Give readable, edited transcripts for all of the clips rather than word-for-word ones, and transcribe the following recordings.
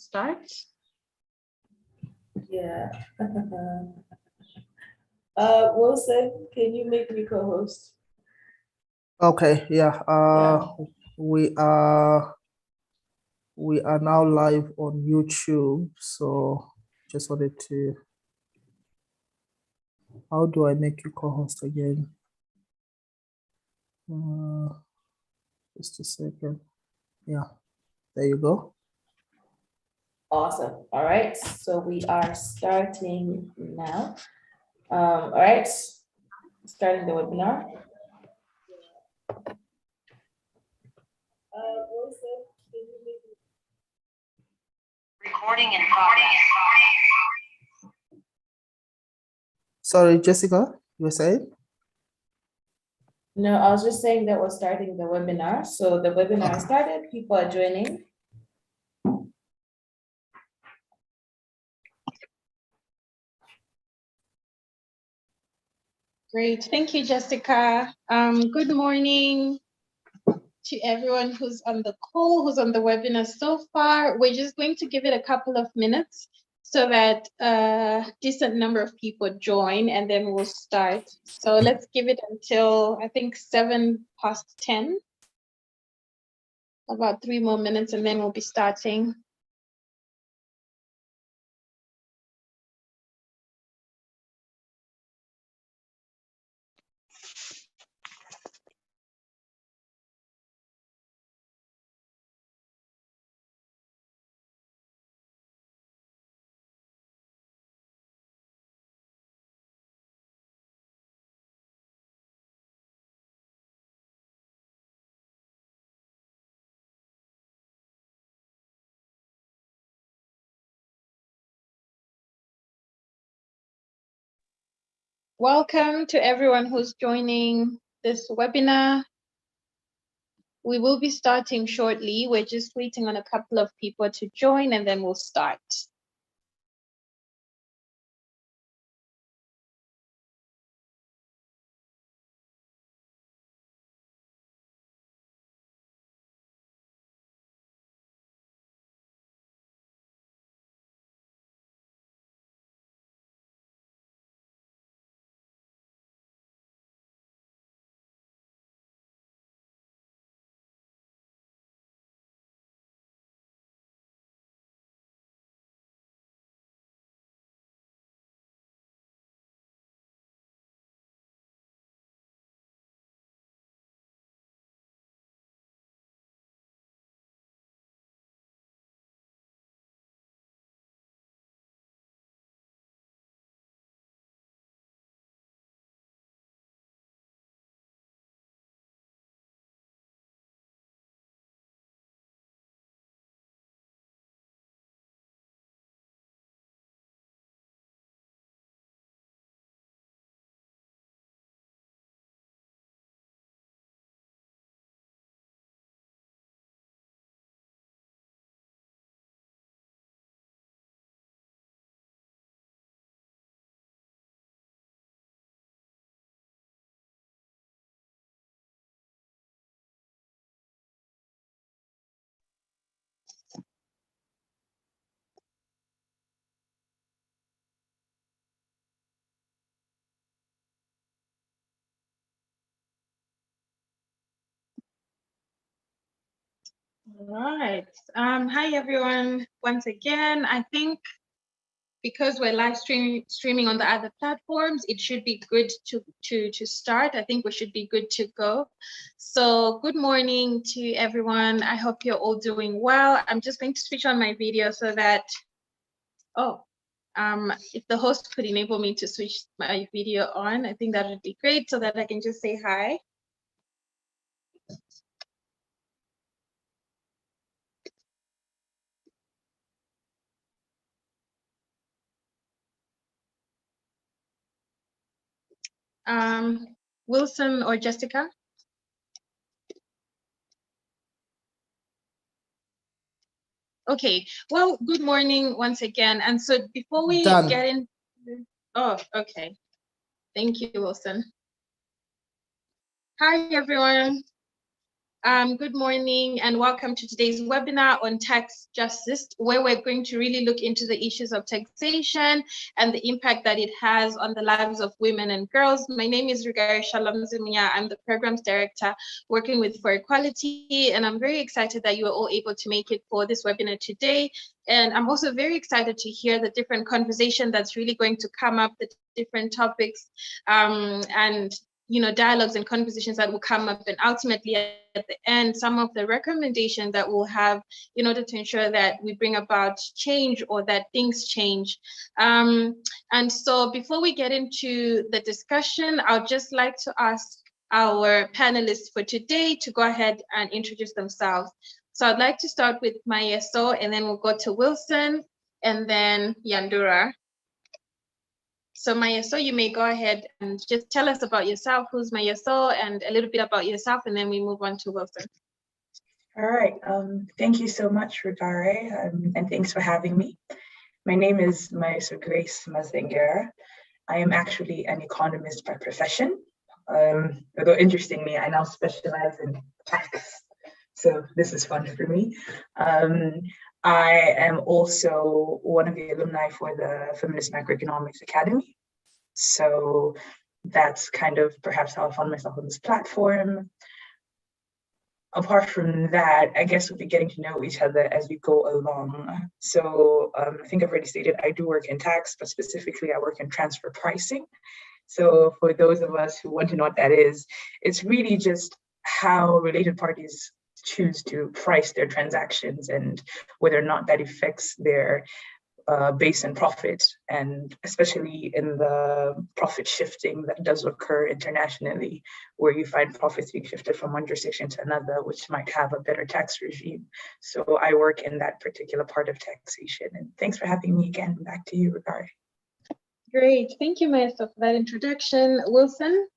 start. Yeah. Wilson, can you make me co-host? Okay, yeah. Yeah. We are now live on YouTube, so just wanted to. How do I make you co-host again? Just a second. Yeah, there you go. Awesome. All right. So we are starting now. All right. Starting the webinar. Wilson, can you make me? Recording in progress. Sorry, Jessica, you were saying? No, I was just saying that we're starting the webinar. So the webinar started, people are joining. Great, thank you, Jessica. Good morning to everyone who's on the call, who's on the webinar so far. We're just going to give it a couple of minutes so that a decent number of people join, and then we'll start. So let's give it until, I think, 10:07, about 3 more minutes, and then we'll be starting. Welcome to everyone who's joining this webinar. We will be starting shortly. We're just waiting on a couple of people to join, and then we'll start. All right. Hi, everyone. Once again, I think because we're live streaming on the other platforms, it should be good to start. I think we should be good to go. So good morning to everyone. I hope you're all doing well. I'm just going to switch on my video so that, if the host could enable me to switch my video on, I think that would be great so that I can just say hi. Wilson or Jessica? Okay, well, good morning once again. And so before we get in, okay. Thank you, Wilson. Hi, everyone. Good morning and welcome to today's webinar on tax justice, where we're going to really look into the issues of taxation and the impact that it has on the lives of women and girls. My name is Rigari Shalom Zimiya. I'm the programs director working with For Equality, and I'm very excited that you are all able to make it for this webinar today. And I'm also very excited to hear the different conversation that's really going to come up, the different topics, and dialogues and conversations that will come up, and ultimately at the end, some of the recommendations that we'll have in order to ensure that we bring about change or that things change. And so before we get into the discussion, I'd just like to ask our panelists for today to go ahead and introduce themselves. So I'd like to start with Mayeso, and then we'll go to Wilson, and then Yandura. So Mayeso, you may go ahead and just tell us about yourself, who's Mayeso, and a little bit about yourself, and then we move on to Wilson. All right, thank you so much, Rigare, and thanks for having me. My name is Mayeso Grace Mazengera. I am actually an economist by profession, although interestingly, I now specialize in tax, so this is fun for me. I am also one of the alumni for the Feminist Macroeconomics Academy. So that's kind of perhaps how I found myself on this platform. Apart from that, I guess we'll be getting to know each other as we go along. So I think I've already stated I do work in tax, but specifically I work in transfer pricing. So for those of us who want to know what that is, it's really just how related parties choose to price their transactions and whether or not that affects their base and profit, and especially in the profit shifting that does occur internationally, where you find profits being shifted from one jurisdiction to another, which might have a better tax regime. So I work in that particular part of taxation. And thanks for having me again. Back to you, Rigari. Great, thank you, Mayeso, for that introduction. Wilson?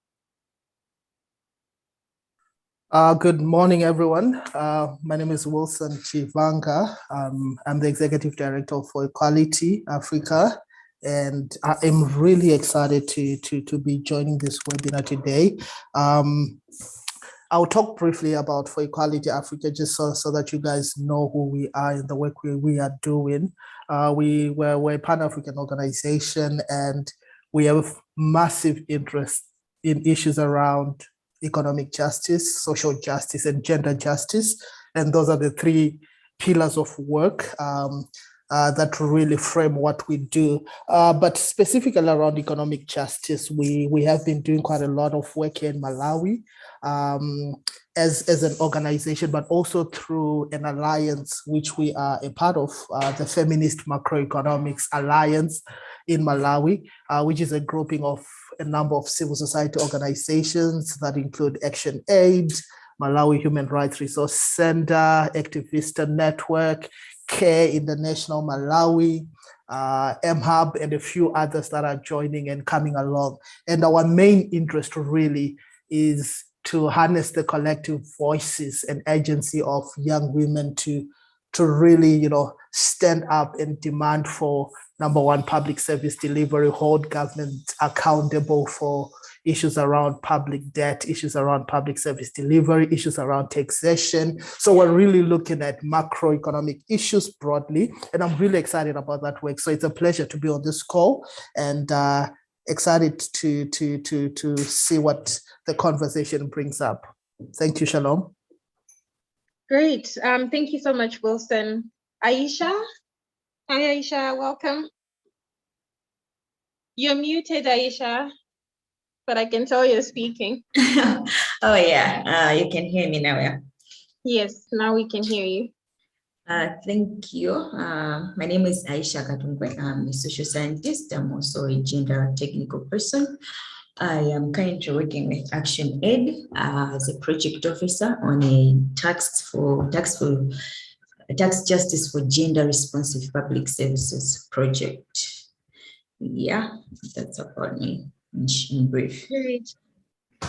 Good morning, everyone. My name is Wilson Chivanga. I'm the Executive Director for Equality Africa, and I am really excited to be joining this webinar today. I'll talk briefly about For Equality Africa, just so that you guys know who we are and the work we are doing. We're a Pan-African organization, and we have massive interest in issues around economic justice, social justice, and gender justice. And those are the three pillars of work that really frame what we do. But specifically around economic justice, we have been doing quite a lot of work here in Malawi as an organization, but also through an alliance, which we are a part of, the Feminist Macroeconomics Alliance in Malawi, which is a grouping of a number of civil society organizations that include Action Aid, Malawi Human Rights Resource Center, Activista Network, Care International Malawi, MHub, and a few others that are joining and coming along. And our main interest really is to harness the collective voices and agency of young women to really, stand up and demand for, number one, public service delivery, hold government accountable for issues around public debt, issues around public service delivery, issues around taxation. So we're really looking at macroeconomic issues broadly, and I'm really excited about that work. So it's a pleasure to be on this call, and excited to see what the conversation brings up. Thank you, Shalom. Great, thank you so much, Wilson. Aisha? Hi, Aisha, welcome. You're muted, Aisha, but I can tell you're speaking. Oh yeah, you can hear me now, yeah? Yes, now we can hear you. Thank you. My name is Aisha Katungwe. I'm a social scientist. I'm also a gender technical person. I am currently working with Action Aid as a project officer on a tax justice for gender responsive public services project. Yeah, that's about me in brief. Great.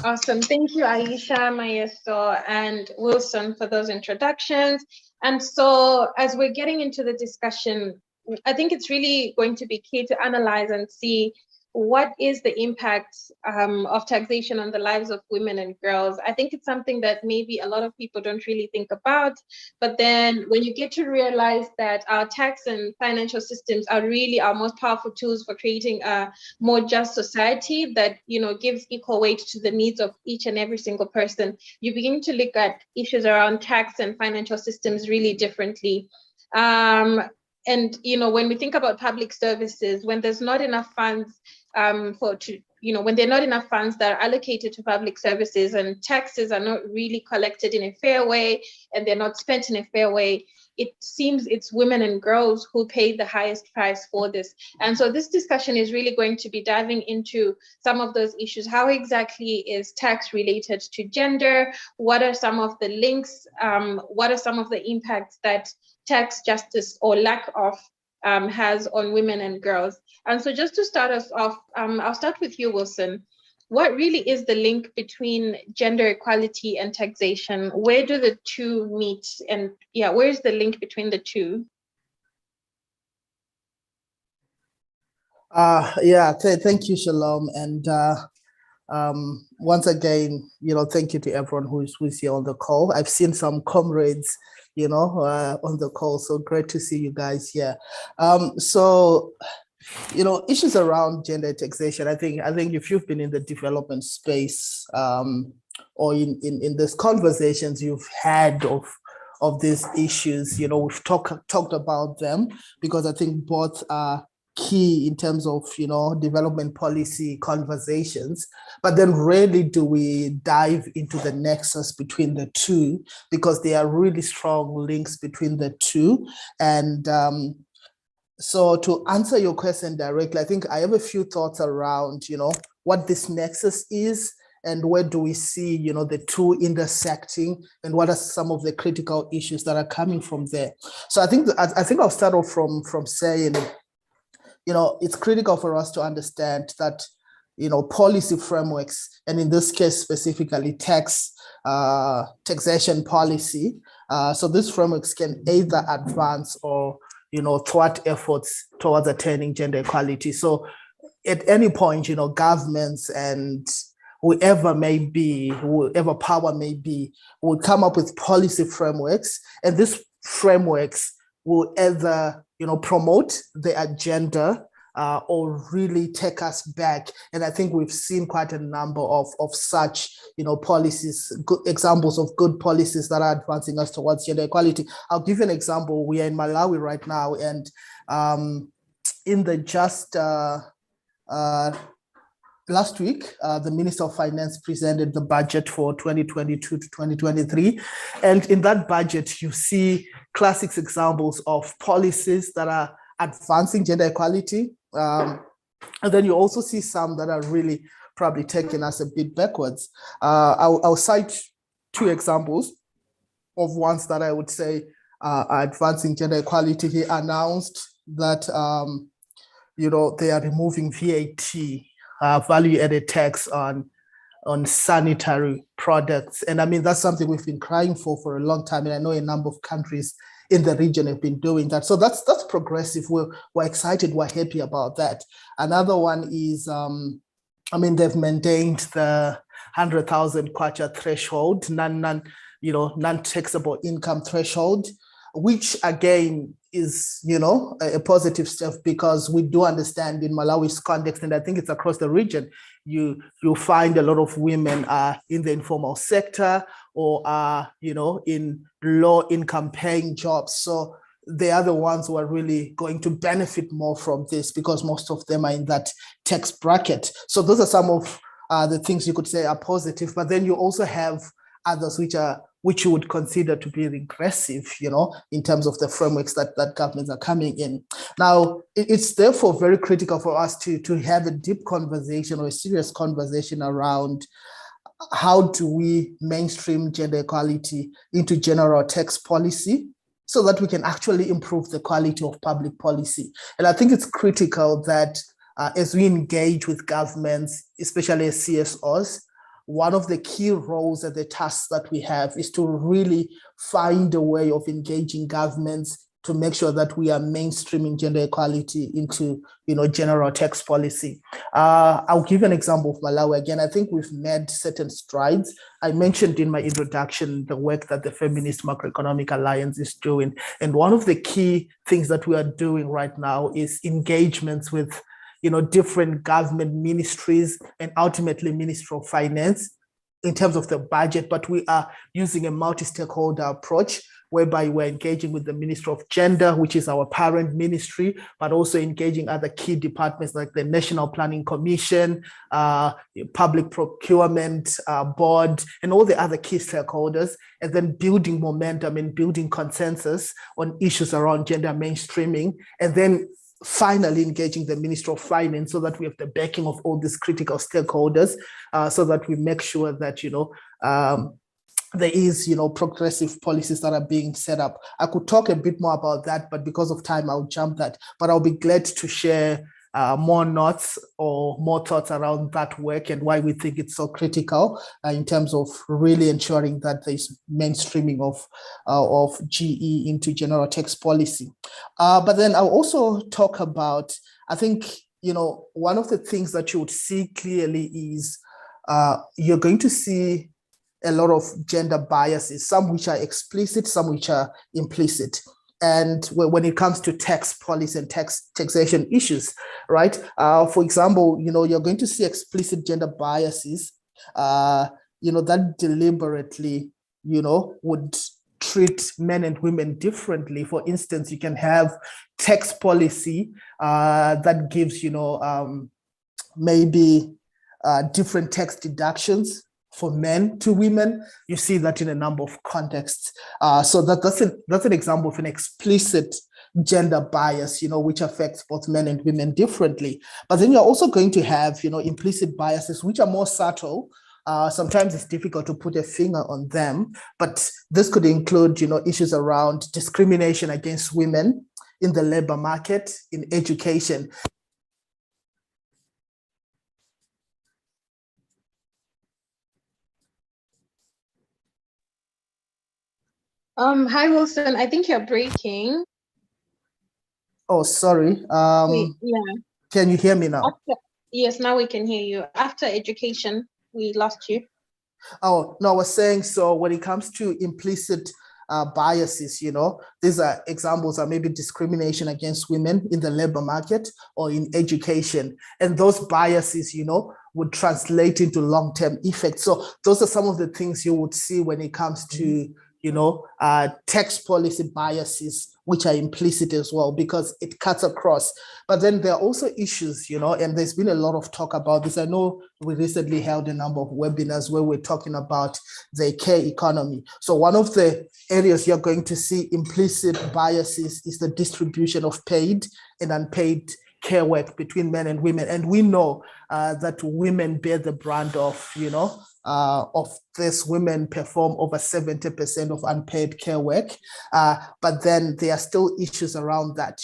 Awesome. Thank you, Aisha, Mayeso, and Wilson for those introductions. And so as we're getting into the discussion, I think it's really going to be key to analyze and see what is the impact of taxation on the lives of women and girls? I think it's something that maybe a lot of people don't really think about. But then when you get to realize that our tax and financial systems are really our most powerful tools for creating a more just society that, you know, gives equal weight to the needs of each and every single person, you begin to look at issues around tax and financial systems really differently. And, you know, when we think about public services, when there's not enough funds when there are not enough funds that are allocated to public services and taxes are not really collected in a fair way and they're not spent in a fair way, it seems it's women and girls who pay the highest price for this. And so this discussion is really going to be diving into some of those issues. How exactly is tax related to gender? What are some of the links? What are some of the impacts that tax justice or lack of has on women and girls? And so just to start us off, I'll start with you, Wilson. What really is the link between gender equality and taxation? Where do the two meet? And yeah, where's the link between the two? Thank you, Shalom. And once again, thank you to everyone who's here on the call. I've seen some comrades, on the call. So great to see you guys here. Issues around gender taxation. I think if you've been in the development space or in these conversations you've had of these issues, we've talked about them because I think both are key in terms of development policy conversations, but then rarely do we dive into the nexus between the two because there are really strong links between the two. And so to answer your question directly, I think I have a few thoughts around what this nexus is and where do we see the two intersecting and what are some of the critical issues that are coming from there. So I think I'll start off from saying it's critical for us to understand that, policy frameworks, and in this case specifically taxation policy. So these frameworks can either advance or, thwart efforts towards attaining gender equality. So at any point, governments and whoever power may be, will come up with policy frameworks, and these frameworks will either promote the agenda or really take us back. And I think we've seen quite a number of such policies, good examples of good policies that are advancing us towards gender equality. I'll give you an example. We are in Malawi right now, and in the just last week, the Minister of Finance presented the budget for 2022 to 2023. And in that budget, you see classic examples of policies that are advancing gender equality. And then you also see some that are really probably taking us a bit backwards. I'll cite two examples of ones that I would say are advancing gender equality. He announced that, they are removing VAT, value-added tax on sanitary products. And I mean, that's something we've been crying for a long time. And I know a number of countries in the region have been doing that. So that's progressive. We're excited, we're happy about that. Another one is, they've maintained the 100,000 kwacha threshold, non-taxable income threshold, which again is, a positive step because we do understand in Malawi's context, and I think it's across the region, you'll find a lot of women are in the informal sector or are, in low income paying jobs. So they are the ones who are really going to benefit more from this because most of them are in that tax bracket. So those are some of the things you could say are positive, but then you also have others which you would consider to be regressive, in terms of the frameworks that governments are coming in. Now, it's therefore very critical for us to have a deep conversation or a serious conversation around how do we mainstream gender equality into general tax policy so that we can actually improve the quality of public policy. And I think it's critical that as we engage with governments, especially as CSOs, one of the key roles and the tasks that we have is to really find a way of engaging governments to make sure that we are mainstreaming gender equality into, general tax policy. I'll give an example of Malawi. Again, I think we've made certain strides. I mentioned in my introduction the work that the Feminist Macroeconomic Alliance is doing. And one of the key things that we are doing right now is engagements with, different government ministries and ultimately Ministry of Finance in terms of the budget, but we are using a multi-stakeholder approach whereby we're engaging with the Ministry of Gender, which is our parent ministry, but also engaging other key departments like the National Planning Commission, Public Procurement Board, and all the other key stakeholders, and then building momentum and building consensus on issues around gender mainstreaming, and then finally engaging the Ministry of Finance so that we have the backing of all these critical stakeholders, so that we make sure that, there is, progressive policies that are being set up. I could talk a bit more about that, but because of time, I'll jump that. But I'll be glad to share more notes or more thoughts around that work and why we think it's so critical in terms of really ensuring that there's mainstreaming of GE into general tax policy. But then I'll also talk about, I think, one of the things that you would see clearly is you're going to see a lot of gender biases, some which are explicit, some which are implicit. And when it comes to tax policy and taxation issues, right? For example, you're going to see explicit gender biases, that deliberately, would treat men and women differently. For instance, you can have tax policy that gives, maybe different tax deductions for men to women. You see that in a number of contexts. So that's an example of an explicit gender bias, which affects both men and women differently. But then you're also going to have, implicit biases, which are more subtle. Sometimes it's difficult to put a finger on them, but this could include, issues around discrimination against women in the labor market, in education. Hi, Wilson. I think you're breaking. Oh, sorry. Yeah. Can you hear me now? Yes, now we can hear you. After education, we lost you. Oh, no, I was saying, so when it comes to implicit biases, these are examples are maybe discrimination against women in the labor market or in education. And those biases, would translate into long-term effects. So those are some of the things you would see when it comes to tax policy biases, which are implicit as well, because it cuts across. But then there are also issues, and there's been a lot of talk about this. I know we recently held a number of webinars where we're talking about the care economy. So one of the areas you're going to see implicit biases is the distribution of paid and unpaid care work between men and women. And we know that women bear the brunt of this. Women perform over 70% of unpaid care work, but then there are still issues around that,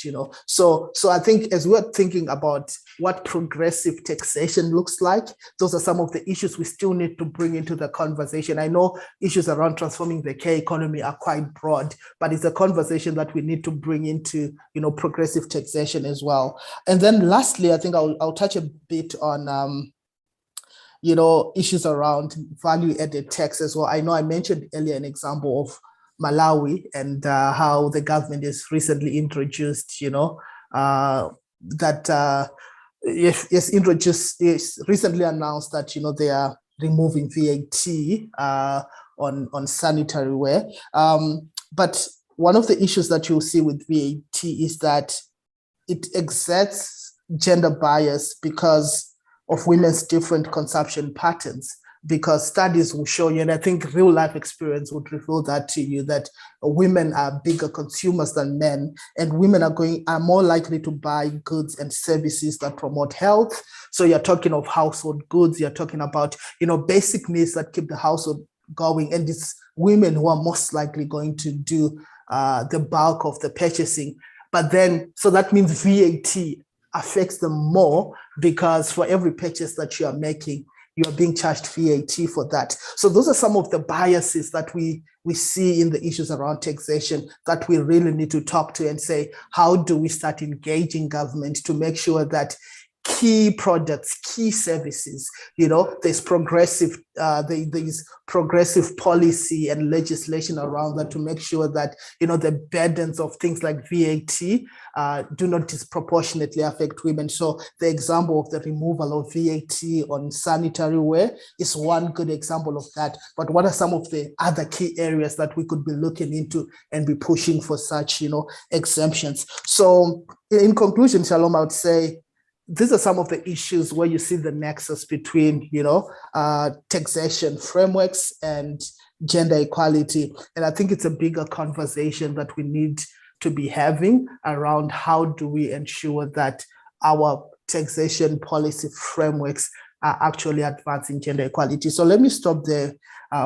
So I think as we're thinking about what progressive taxation looks like, those are some of the issues we still need to bring into the conversation. I know issues around transforming the care economy are quite broad, but it's a conversation that we need to bring into, progressive taxation as well. And then lastly, I think I'll touch a bit on issues around value-added tax as well. I know I mentioned earlier an recently introduced, recently announced that, they are removing VAT on sanitary ware. But one of the issues that you'll see with VAT is that it exerts gender bias because of women's different consumption patterns, because studies will show you, and I think real life experience would reveal that to you, that women are bigger consumers than men, and women are more likely to buy goods and services that promote health. So you're talking of household goods, you're talking about, basic needs that keep the household going, and it's women who are most likely going to do the bulk of the purchasing. But then, so that means VAT affects them more, because for every purchase that you are making, you are being charged VAT for that. So those are some of the biases that we see in the issues around taxation that we really need to talk to and say, how do we start engaging government to make sure that key products, key services, there's progressive policy and legislation around that to make sure that, the burdens of things like VAT do not disproportionately affect women. So the example of the removal of VAT on sanitary ware is one good example of that. But what are some of the other key areas that we could be looking into and be pushing for such, exemptions? So in conclusion, Shalom, I would say, these are some of the issues where you see the nexus between, taxation frameworks and gender equality. And I think it's a bigger conversation that we need to be having around how do we ensure that our taxation policy frameworks are actually advancing gender equality. So let me stop there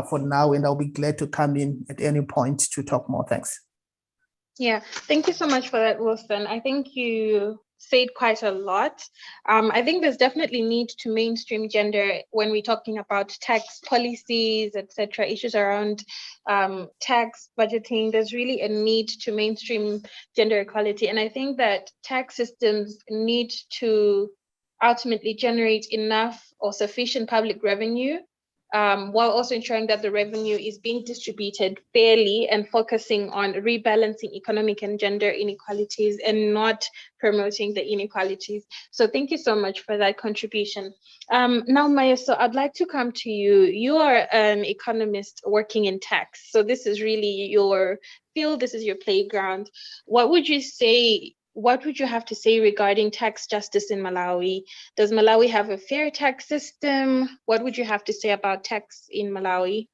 for now, and I'll be glad to come in at any point to talk more. Thanks. Yeah, thank you so much for that, Wilson. I think you said quite a lot. I think there's definitely need to mainstream gender when we're talking about tax policies, etc., issues around tax budgeting. There's really a need to mainstream gender equality. And I think that tax systems need to ultimately generate enough or sufficient public revenue, while also ensuring that the revenue is being distributed fairly and focusing on rebalancing economic and gender inequalities and not promoting the inequalities. So thank you so much for that contribution. Now, Maya, so I'd like to come to you. You are an economist working in tax. So this is really your field, this is your playground. What would you have to say regarding tax justice in Malawi? Does Malawi have a fair tax system? What would you have to say about tax in Malawi?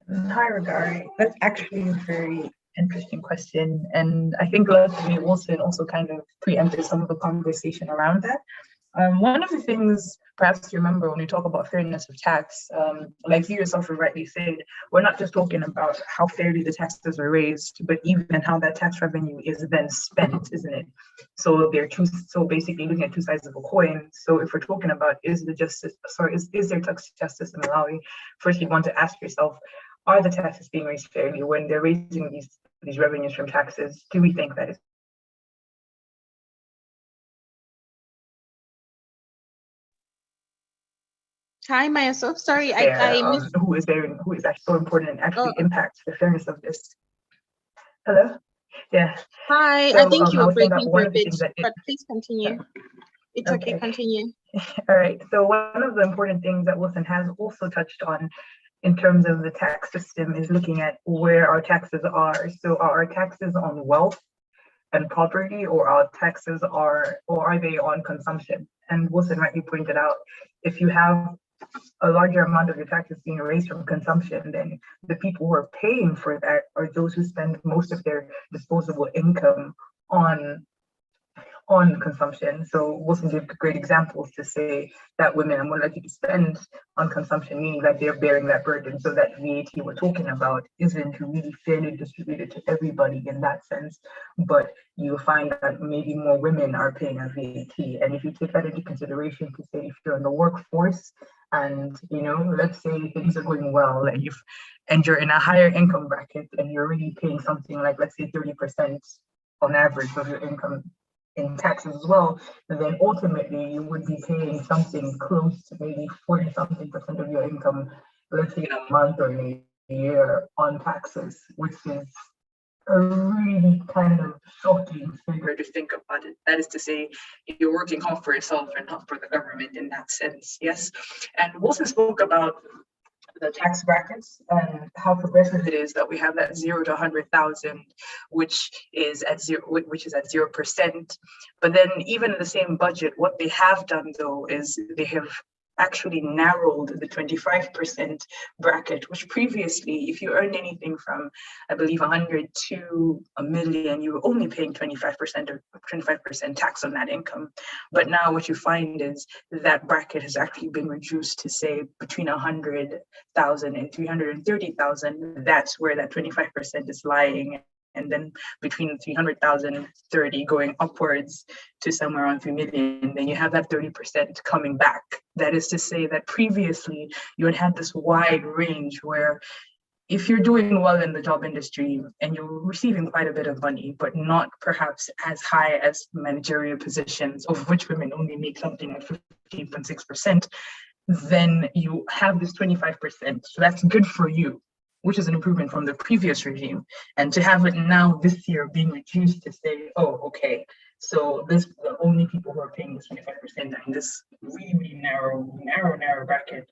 Hi, Regari. That's actually a very interesting question. And I think luckily Wilson also kind of preempted some of the conversation around that. One of the things perhaps to remember when we talk about fairness of tax, like you yourself rightly said, we're not just talking about how fairly the taxes are raised, but even how that tax revenue is then spent, isn't it? So basically looking at two sides of a coin. So if we're talking about is there tax justice in Malawi, first you want to ask yourself, are the taxes being raised fairly when they're raising these revenues from taxes? Do we think that is? Hi, Maya. So sorry, I missed. Who is actually so important and actually impacts the fairness of this. Hello? Yeah. Hi, so, I think you were breaking for a bit, but please continue. Yeah. It's okay, continue. All right. So one of the important things that Wilson has also touched on in terms of the tax system is looking at where our taxes are. So are our taxes on wealth and property, or are they on consumption? And Wilson rightly pointed out, if you have a larger amount of your taxes being raised from consumption, then the people who are paying for that are those who spend most of their disposable income on consumption. So Wilson gave great examples to say that women are more likely to spend on consumption, meaning that they're bearing that burden. So that VAT we're talking about isn't really fairly distributed to everybody in that sense, but you find that maybe more women are paying a VAT. And if you take that into consideration to say if you're in the workforce and let's say things are going well and you're in a higher income bracket and you're already paying something like, let's say 30% on average of your income in taxes as well, and then ultimately you would be paying something close to maybe 40-something% of your income, let's say in a month or in a year on taxes, which is a really kind of shocking figure to think about it. That is to say, you're working hard for yourself and not for the government in that sense, yes? And Wilson spoke about the tax brackets and how progressive it is that we have that 0 to 100,000, which is at 0%. But then even in the same budget, what they have done though is they have actually narrowed the 25% bracket, which previously, if you earned anything from, I believe, 100 to a million, you were only paying 25% tax on that income. But now what you find is that bracket has actually been reduced to say between 100,000 and 330,000. That's where that 25% is lying. and then between 300,000, 30 going upwards to somewhere around 3 million, then you have that 30% coming back. That is to say that previously you had this wide range where if you're doing well in the job industry and you're receiving quite a bit of money, but not perhaps as high as managerial positions, of which women only make something like 15.6%, then you have this 25%. So that's good for you, which is an improvement from the previous regime. And to have it now this year being reduced to say, oh, okay, so the only people who are paying this 25% in this really narrow bracket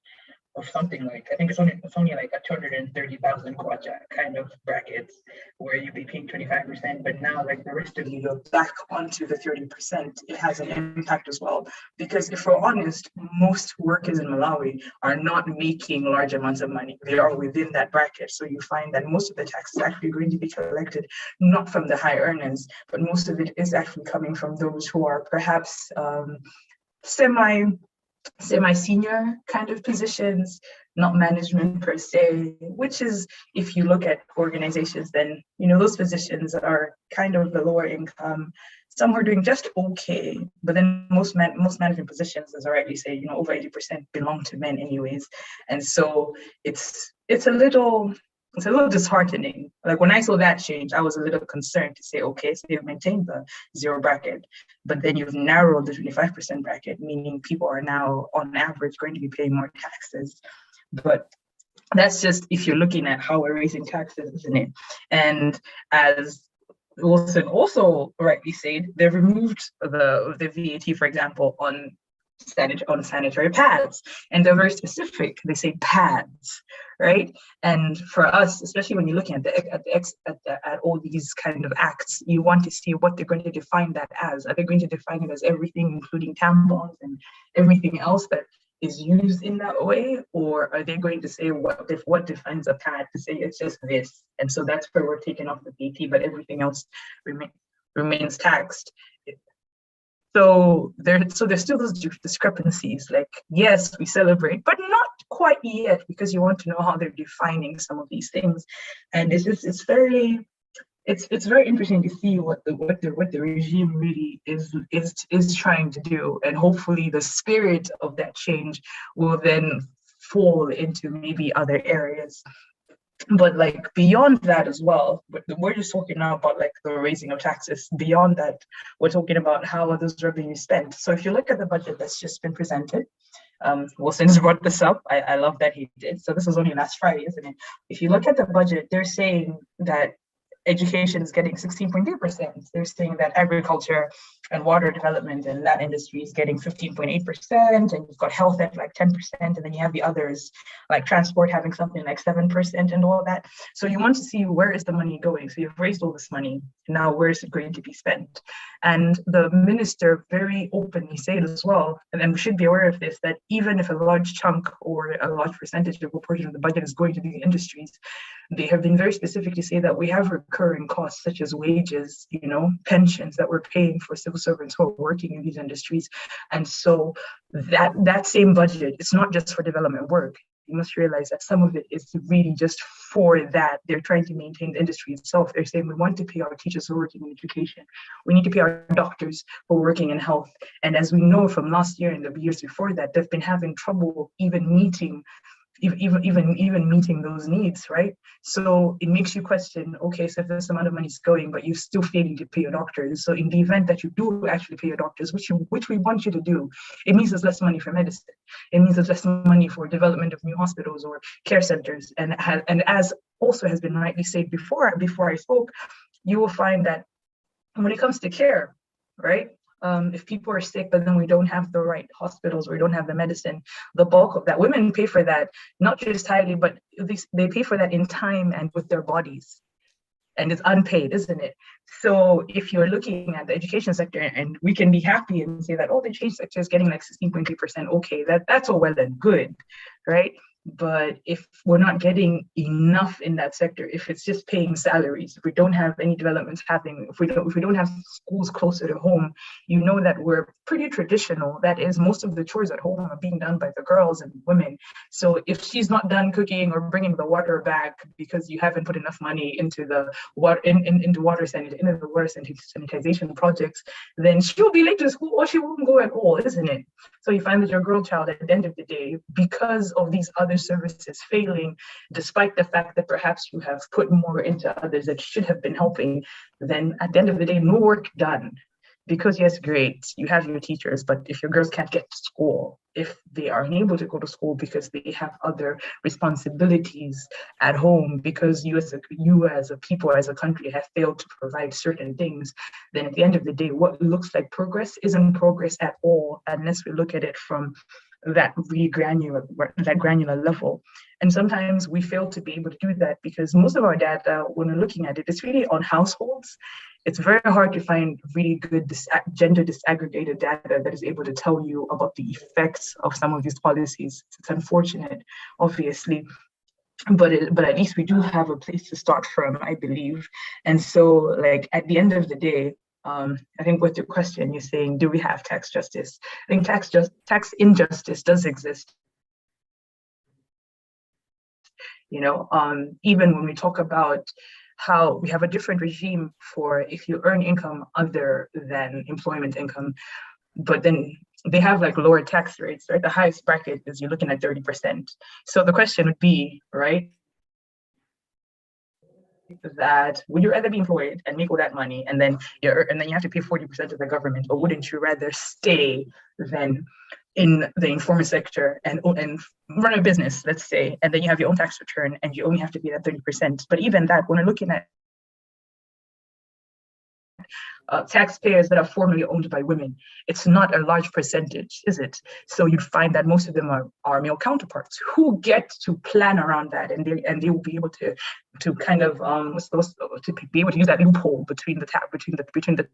of something like, I think it's only like a 230,000 kwacha kind of brackets where you'd be paying 25%, but now like the rest of you go back onto the 30%, it has an impact as well. Because if we're honest, most workers in Malawi are not making large amounts of money. They are within that bracket. So you find that most of the tax is actually going to be collected, not from the high earners, but most of it is actually coming from those who are perhaps semi-senior kind of positions, not management per se, which is, if you look at organizations, then, you know, those positions are kind of the lower income. Some are doing just okay, but then most management positions, as I rightly say, you know, over 80% belong to men anyways. And so it's a little disheartening. Like when I saw that change, I was a little concerned to say, okay, so you've maintained the zero bracket, but then you've narrowed the 25% bracket, meaning people are now on average going to be paying more taxes. But that's just if you're looking at how we're raising taxes, isn't it? And as Wilson also rightly said, they've removed the VAT, for example, on sanitary pads, and they're very specific. They say pads, right? And for us, especially when you're looking at all these kind of acts, you want to see what they're going to define that as. Are they going to define it as everything, including tampons and everything else that is used in that way, or are they going to say what defines a pad to say it's just this? And so that's where we're taking off the VAT, but everything else remains taxed. So there's still those discrepancies. Like, yes, we celebrate, but not quite yet, because you want to know how they're defining some of these things. And it's very interesting to see what the regime really is trying to do. And hopefully the spirit of that change will then fall into maybe other areas. But like beyond that as well, we're just talking now about like the raising of taxes. Beyond that, we're talking about how are those revenues spent. So if you look at the budget that's just been presented, Wilson's brought this up. I love that he did. So this was only last Friday, isn't it? If you look at the budget, they're saying that education is getting 16.3%. They're saying that agriculture and water development and that industry is getting 15.8%, and you've got health at like 10%, and then you have the others like transport having something like 7% and all that. So you want to see where is the money going. So you've raised all this money, now where is it going to be spent? And the minister very openly said as well, and then we should be aware of this, that even if a large chunk or a large percentage of a portion of the budget is going to these industries, they have been very specific to say that we have recurring costs such as wages, you know, pensions that we're paying for civil servants who are working in these industries. And so that same budget, it's not just for development work. You must realize that some of it is really just for that. They're trying to maintain the industry itself. They're saying we want to pay our teachers who are working in education. We need to pay our doctors who are working in health. And as we know from last year and the years before that, they've been having trouble even meeting those needs, right? So it makes you question, okay, so if this amount of money is going, but you're still failing to pay your doctors. So in the event that you do actually pay your doctors, which we want you to do, it means there's less money for medicine. It means there's less money for development of new hospitals or care centers. And as also has been rightly said before I spoke, you will find that when it comes to care, right? If people are sick, but then we don't have the right hospitals, or we don't have the medicine, the bulk of that, women pay for that, not just highly, but they pay for that in time and with their bodies. And it's unpaid, isn't it? So if you're looking at the education sector, and we can be happy and say that, oh, the education sector is getting like 16.3%, okay, that's all well and good, right? But if we're not getting enough in that sector, if it's just paying salaries, if we don't have any developments happening, if we don't have schools closer to home, you know that we're pretty traditional. That is, most of the chores at home are being done by the girls and women. So if she's not done cooking or bringing the water back because you haven't put enough money into the water into water sanitization projects, then she'll be late to school or she won't go at all, isn't it? So you find that your girl child at the end of the day, because of these other services failing, despite the fact that perhaps you have put more into others that should have been helping, then at the end of the day, no work done. Because yes, great, you have your teachers, but if your girls can't get to school, if they are unable to go to school because they have other responsibilities at home, because you as a people, as a country, have failed to provide certain things, then at the end of the day, what looks like progress isn't progress at all, unless we look at it from that really granular level. And sometimes we fail to be able to do that because most of our data, when we're looking at it, it's really on households. It's very hard to find really good gender disaggregated data that is able to tell you about the effects of some of these policies. It's unfortunate, obviously, but at least we do have a place to start from, I believe. And so, like, at the end of the day, I think with your question, you're saying, do we have tax justice? I think tax injustice does exist. You know, even when we talk about how we have a different regime for if you earn income other than employment income, but then they have like lower tax rates, right? The highest bracket is you're looking at 30%. So the question would be, right, that would you rather be employed and make all that money and then you have to pay 40% to the government, or wouldn't you rather stay than in the informal sector and run a business, let's say, and then you have your own tax return and you only have to pay that 30%. But even that, when we're looking at taxpayers that are formally owned by women, it's not a large percentage, is it? So you'd find that most of them are male counterparts who get to plan around that, and they will be able to kind of to be able to use that loophole between the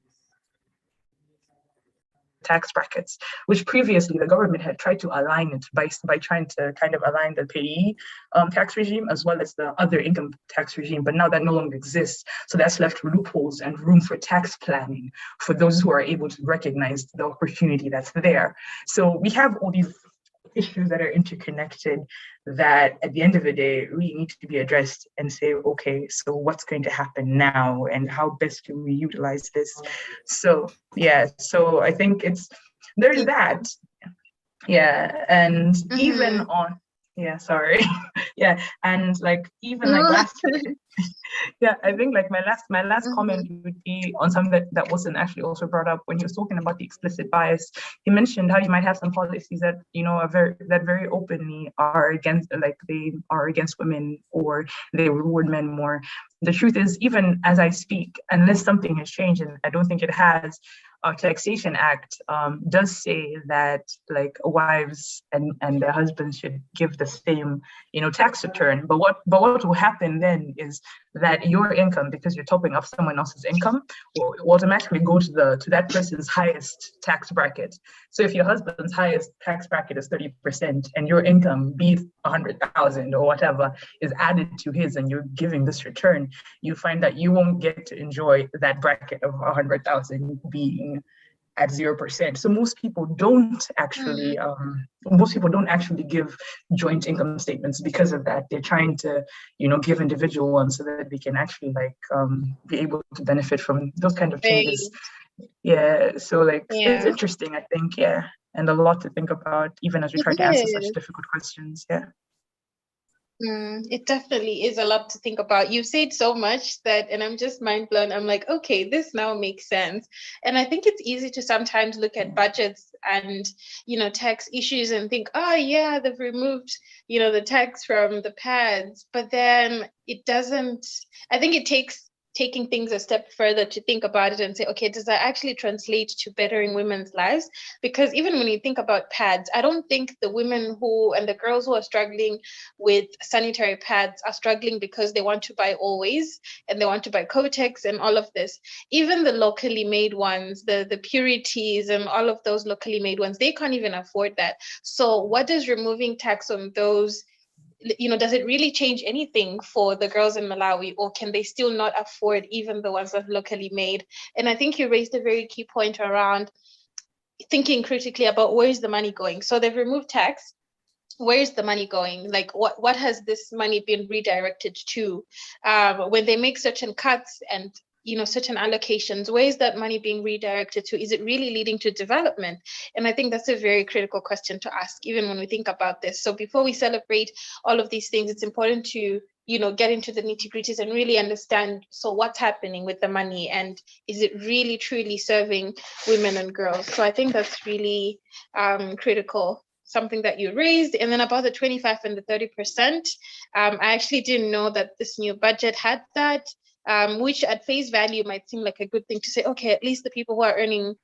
tax brackets, which previously the government had tried to align it by trying to kind of align the payee tax regime as well as the other income tax regime. But now that no longer exists. So that's left loopholes and room for tax planning for those who are able to recognize the opportunity that's there. So we have all these issues that are interconnected that at the end of the day really need to be addressed and say, okay, so what's going to happen now and how best do we utilize this? So yeah, so I think there's that. Yeah, and even on, yeah, sorry. Yeah, and like even like last yeah, I think like my last comment would be on something that wasn't actually also brought up when he was talking about the explicit bias. He mentioned how you might have some policies that, you know, are very openly are against, like they are against women or they reward men more. The truth is, even as I speak, unless something has changed, and I don't think it has, our Taxation Act does say that like wives and their husbands should give the same, you know, tax return. But what will happen then is that your income, because you're topping up someone else's income, will automatically go to that person's highest tax bracket. So if your husband's highest tax bracket is 30% and your income, be 100,000 or whatever, is added to his and you're giving this return, you find that you won't get to enjoy that bracket of 100,000 being at 0%. So most people don't actually give joint income statements because of that. They're trying to, you know, give individual ones so that they can actually like be able to benefit from those kind of changes. Yeah, so like it's interesting, I think, yeah, and a lot to think about even as we try to answer such difficult questions. Yeah. It definitely is a lot to think about. You've said so much and I'm just mind blown. I'm like, okay, this now makes sense. And I think it's easy to sometimes look at budgets and, you know, tax issues and think, oh yeah, they've removed, you know, the tax from the pads, but then it doesn't, I think it takes taking things a step further to think about it and say, okay, does that actually translate to bettering women's lives? Because even when you think about pads, I don't think the women and the girls who are struggling with sanitary pads are struggling because they want to buy Always and they want to buy Kotex and all of this. Even the locally made ones, the Purities and all of those locally made ones, they can't even afford that. So what does removing tax on those does it really change anything for the girls in Malawi, or can they still not afford even the ones that are locally made? And I think you raised a very key point around thinking critically about where is the money going. So they've removed tax. Where is the money going? Like, what has this money been redirected to? When they make certain cuts and certain allocations, where is that money being redirected to? Is it really leading to development? And I think that's a very critical question to ask, even when we think about this. So before we celebrate all of these things, it's important to get into the nitty-gritties and really understand, so what's happening with the money, and is it really truly serving women and girls? So I think that's really critical, something that you raised. And then about the 25 and the 30%, I actually didn't know that this new budget had that, which at face value might seem like a good thing to say, okay, at least the people who are earning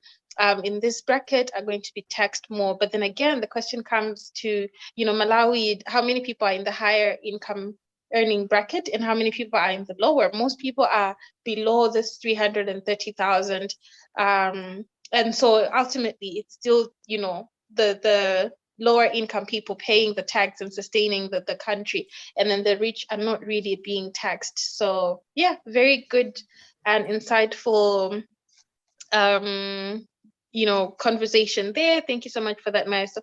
in this bracket are going to be taxed more. But then again, the question comes to, Malawi, how many people are in the higher income earning bracket and how many people are in the lower? Most people are below this 330,000. And so ultimately it's still, the lower income people paying the tax and sustaining the country, and then the rich are not really being taxed. So yeah, very good and insightful conversation there. Thank you so much for that, Maeso.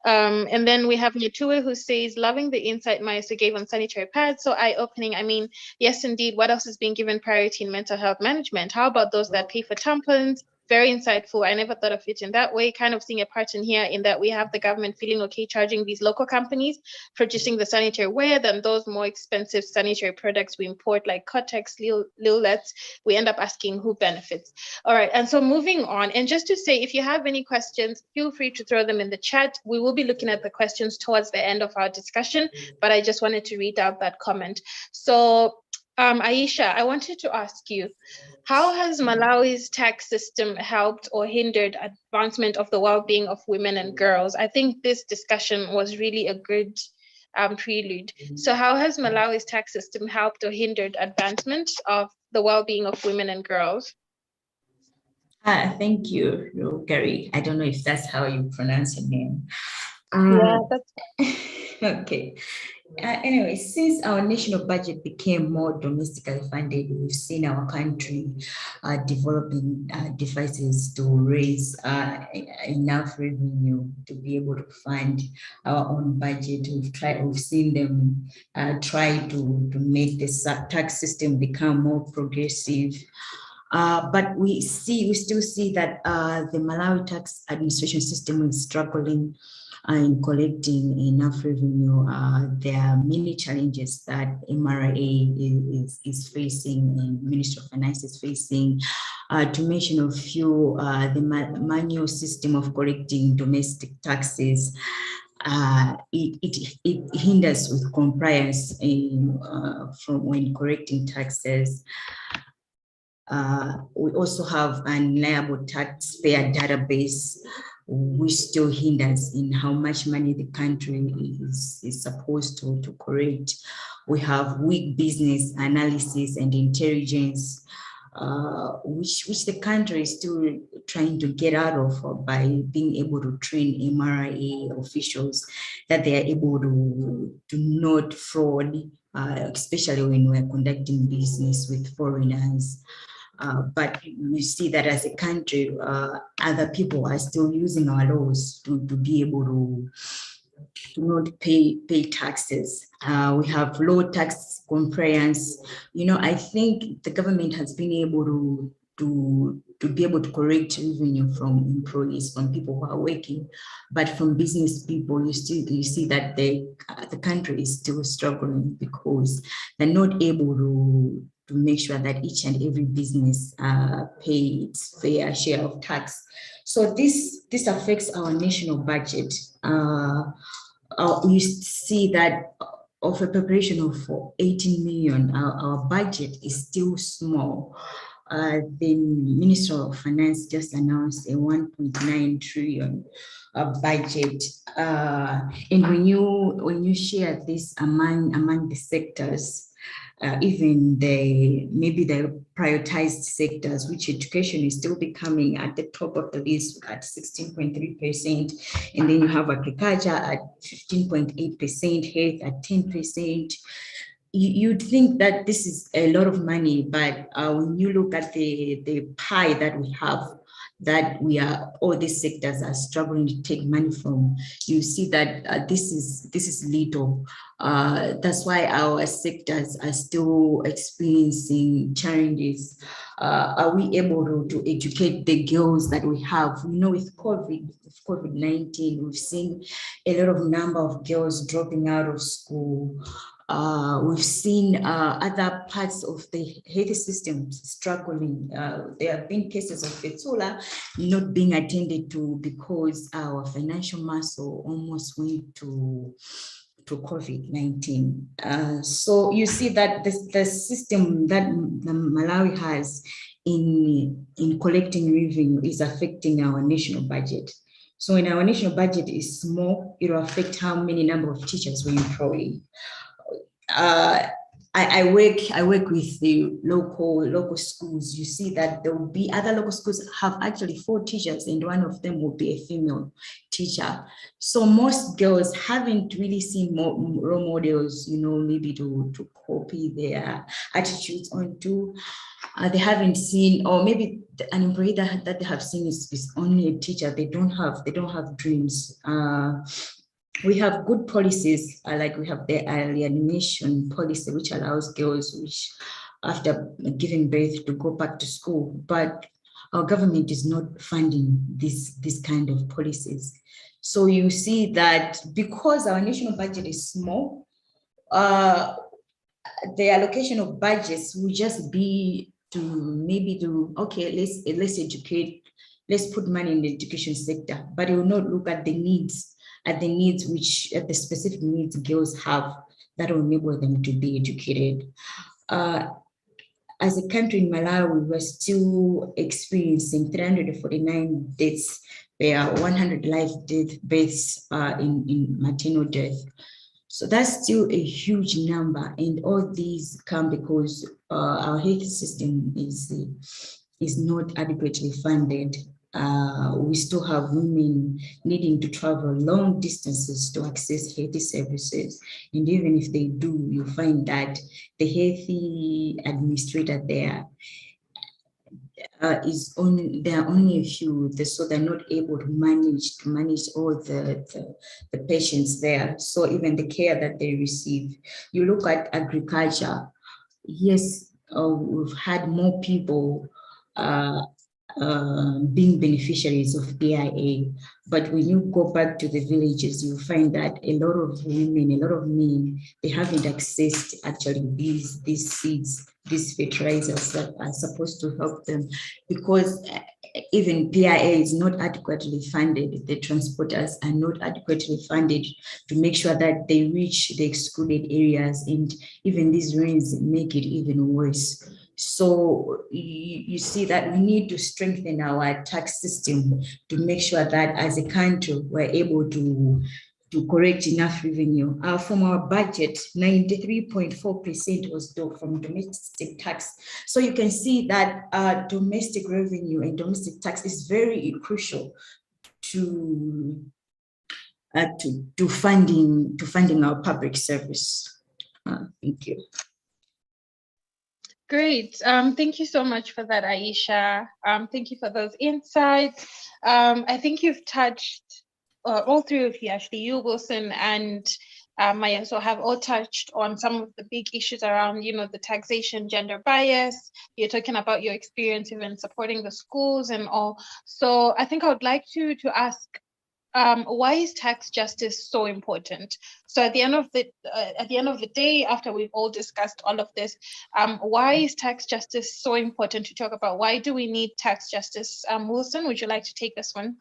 And then we have Nyatue, who says, loving the insight Maeso gave on sanitary pads, so eye-opening. I mean, yes, indeed, what else is being given priority in mental health management? How about those that pay for tampons? Very insightful. I never thought of it in that way. Kind of seeing a pattern here in that we have the government feeling okay charging these local companies producing the sanitary ware than those more expensive sanitary products we import, like Kotex, Lilets. We end up asking who benefits. All right, and so moving on, and just to say, if you have any questions, feel free to throw them in the chat. We will be looking at the questions towards the end of our discussion, but I just wanted to read out that comment. So Aisha, I wanted to ask you, how has Malawi's tax system helped or hindered advancement of the well-being of women and girls? I think this discussion was really a good prelude. So how has Malawi's tax system helped or hindered advancement of the well-being of women and girls? Thank you, Gary. I don't know if that's how you pronounce your name. Yeah, that's okay. Anyway, since our national budget became more domestically funded, we've seen our country developing devices to raise enough revenue to be able to fund our own budget. We've seen them try to make the tax system become more progressive. But we still see that the Malawi tax administration system is struggling in collecting enough revenue. There are many challenges that MRA is facing and Ministry of Finance is facing. To mention a few, the manual system of collecting domestic taxes, it hinders with compliance from when collecting taxes. We also have an unreliable taxpayer database, which still hinders in how much money the country is supposed to collect. We have weak business analysis and intelligence, which the country is still trying to get out of by being able to train MRA officials that they are able to note fraud, especially when we're conducting business with foreigners. But we see that as a country, other people are still using our laws to be able to not pay taxes. We have low tax compliance. I think the government has been able to be able to collect revenue from employees, from people who are working, but from business people, you see that the country is still struggling because they're not able to make sure that each and every business pay its fair share of tax. So this affects our national budget. You see that of a population of 18 million, our budget is still small. The Minister of Finance just announced a 1.9 trillion budget. And when you share this among the sectors, even maybe the prioritized sectors, which education is still becoming at the top of the list at 16.3%. And then you have agriculture at 15.8%, health at 10%. You'd think that this is a lot of money, but when you look at the pie that we have, that all these sectors are struggling to take money from, you see that this is little. That's why our sectors are still experiencing challenges. Are we able to educate the girls that we have? You know, with COVID-19, we've seen a lot of number of girls dropping out of school. We've seen other parts of the health system struggling. There have been cases of fetula not being attended to because our financial muscle almost went to COVID-19. So you see that the system that Malawi has in collecting revenue is affecting our national budget. So when our national budget is small, it will affect how many number of teachers we employ. I work with the local schools. You see that there will be other local schools have actually 4 teachers, and one of them will be a female teacher. So most girls haven't really seen role models, you know, maybe to copy their attitudes onto. They haven't seen, or maybe an employee that they have seen is only a teacher. They don't have dreams. We have good policies, like we have the early admission policy, which allows girls which after giving birth to go back to school, but our government is not funding this kind of policies. So you see that because our national budget is small, the allocation of budgets will just be okay, let's educate, let's put money in the education sector, but it will not look at the needs, the specific needs girls have that will enable them to be educated. As a country in Malawi, we're still experiencing 349 deaths per 100 live births in maternal death. So that's still a huge number, and all these come because our health system is not adequately funded. We still have women needing to travel long distances to access health services. And even if they do, you find that the healthy administrator there there are only a few, so they're not able to manage all the patients there. So even the care that they receive, you look at agriculture, yes, we've had more people being beneficiaries of PIA, but when you go back to the villages, you find that a lot of women, a lot of men, they haven't accessed actually these seeds, these fertilizers that are supposed to help them, because even PIA is not adequately funded. The transporters are not adequately funded to make sure that they reach the excluded areas, and even these rains make it even worse. So you see that we need to strengthen our tax system to make sure that as a country, we're able to collect enough revenue. From our budget, 93.4% was from domestic tax. So you can see that domestic revenue and domestic tax is very crucial to funding our public service. Thank you. Great. Thank you so much for that, Aisha. Thank you for those insights. I think you've touched, all three of you, actually, you, Wilson, and Maya, so have all touched on some of the big issues around, you know, the taxation, gender bias. You're talking about your experience even supporting the schools and all. So I think I would like to ask, why is tax justice so important? So at the end of the day, after we've all discussed all of this, why is tax justice so important to talk about? Why do we need tax justice? Wilson, would you like to take this one?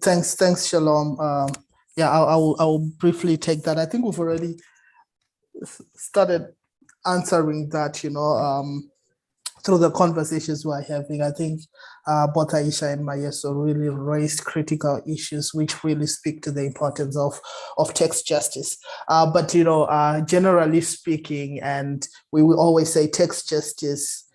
Thanks, Shalom. Yeah, I will briefly take that. I think we've already started answering that. You know, through the conversations we're having. I think both Aisha and Mayeso really raised critical issues which really speak to the importance of tax justice. But, generally speaking, and we will always say tax justice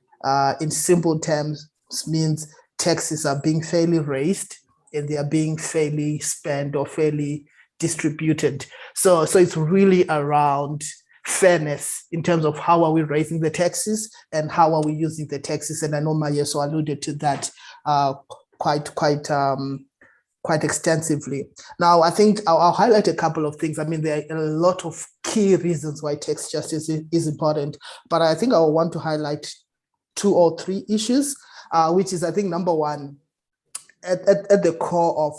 in simple terms means taxes are being fairly raised and they are being fairly spent or fairly distributed. So it's really around fairness in terms of how are we raising the taxes and how are we using the taxes. And I know Mayeso alluded to that quite extensively. Now, I think I'll highlight a couple of things. I mean, there are a lot of key reasons why tax justice is important, but I think I want to highlight 2 or 3 issues, which is, I think, number one, at the core of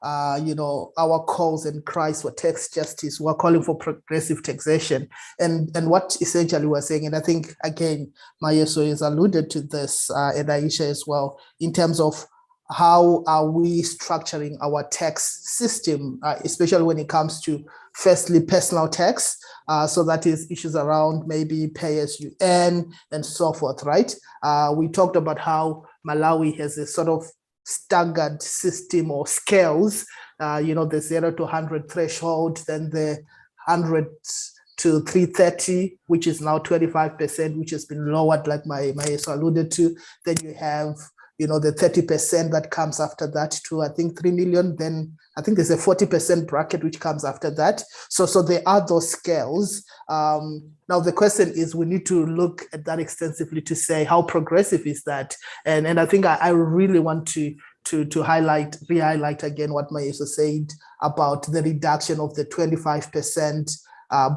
our calls and cries for tax justice, we're calling for progressive taxation. And what essentially we're saying, and I think, again, Mayeso has alluded to this, and Aisha as well, in terms of how are we structuring our tax system, especially when it comes to, firstly, personal tax. So that is issues around maybe pay as you earn and so forth, right? We talked about how Malawi has a sort of staggered system or scales, the 0 to 100 threshold, then the 100 to 330, which is now 25%, which has been lowered, like Mayeso alluded to. Then you have, the 30% that comes after that to, I think, 3 million. Then I think there's a 40% bracket which comes after that. So there are those scales. Now the question is, we need to look at that extensively to say how progressive is that. And I think I really want to re-highlight again what Mayeso said about the reduction of the 25%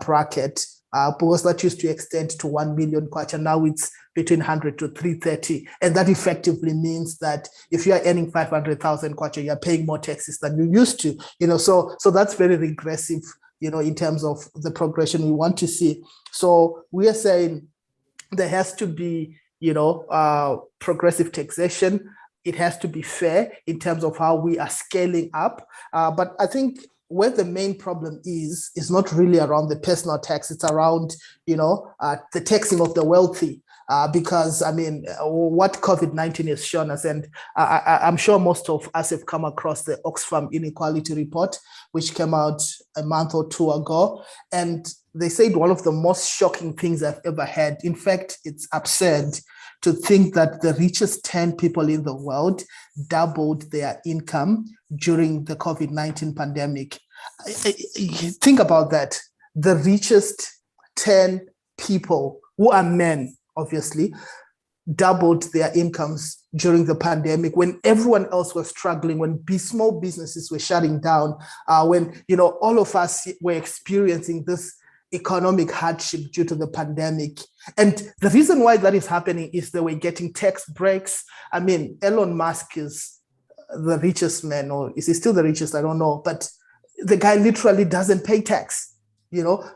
bracket, because that used to extend to 1 million kwacha. Now it's between 100 to 330. And that effectively means that if you are earning 500,000 kwacha, you're paying more taxes than you used to, so that's very regressive, in terms of the progression we want to see. So we are saying there has to be, progressive taxation. It has to be fair in terms of how we are scaling up. But I think where the main problem is not really around the personal tax. It's around, the taxing of the wealthy. Because, I mean, what COVID-19 has shown us, and I'm sure most of us have come across the Oxfam Inequality Report, which came out a month or 2 ago. And they said one of the most shocking things I've ever had. In fact, it's absurd to think that the richest 10 people in the world doubled their income during the COVID-19 pandemic. Think about that. The richest 10 people, who are men, obviously, doubled their incomes during the pandemic when everyone else was struggling, when small businesses were shutting down, when, all of us were experiencing this economic hardship due to the pandemic. And the reason why that is happening is they were getting tax breaks. I mean, Elon Musk is the richest man, or is he still the richest? I don't know. But the guy literally doesn't pay tax.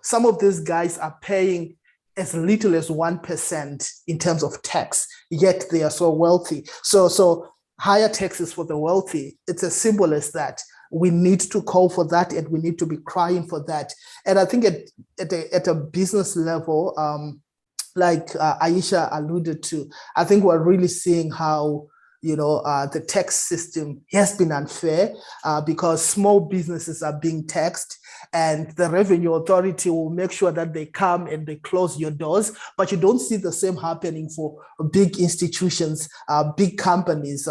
Some of these guys are paying as little as 1% in terms of tax, yet they are so wealthy. So higher taxes for the wealthy, it's as simple as that. We need to call for that, and we need to be crying for that. And I think at a business level, like Aisha alluded to, I think we're really seeing how the tax system has been unfair because small businesses are being taxed, and the Revenue Authority will make sure that they come and they close your doors. But you don't see the same happening for big institutions, big companies.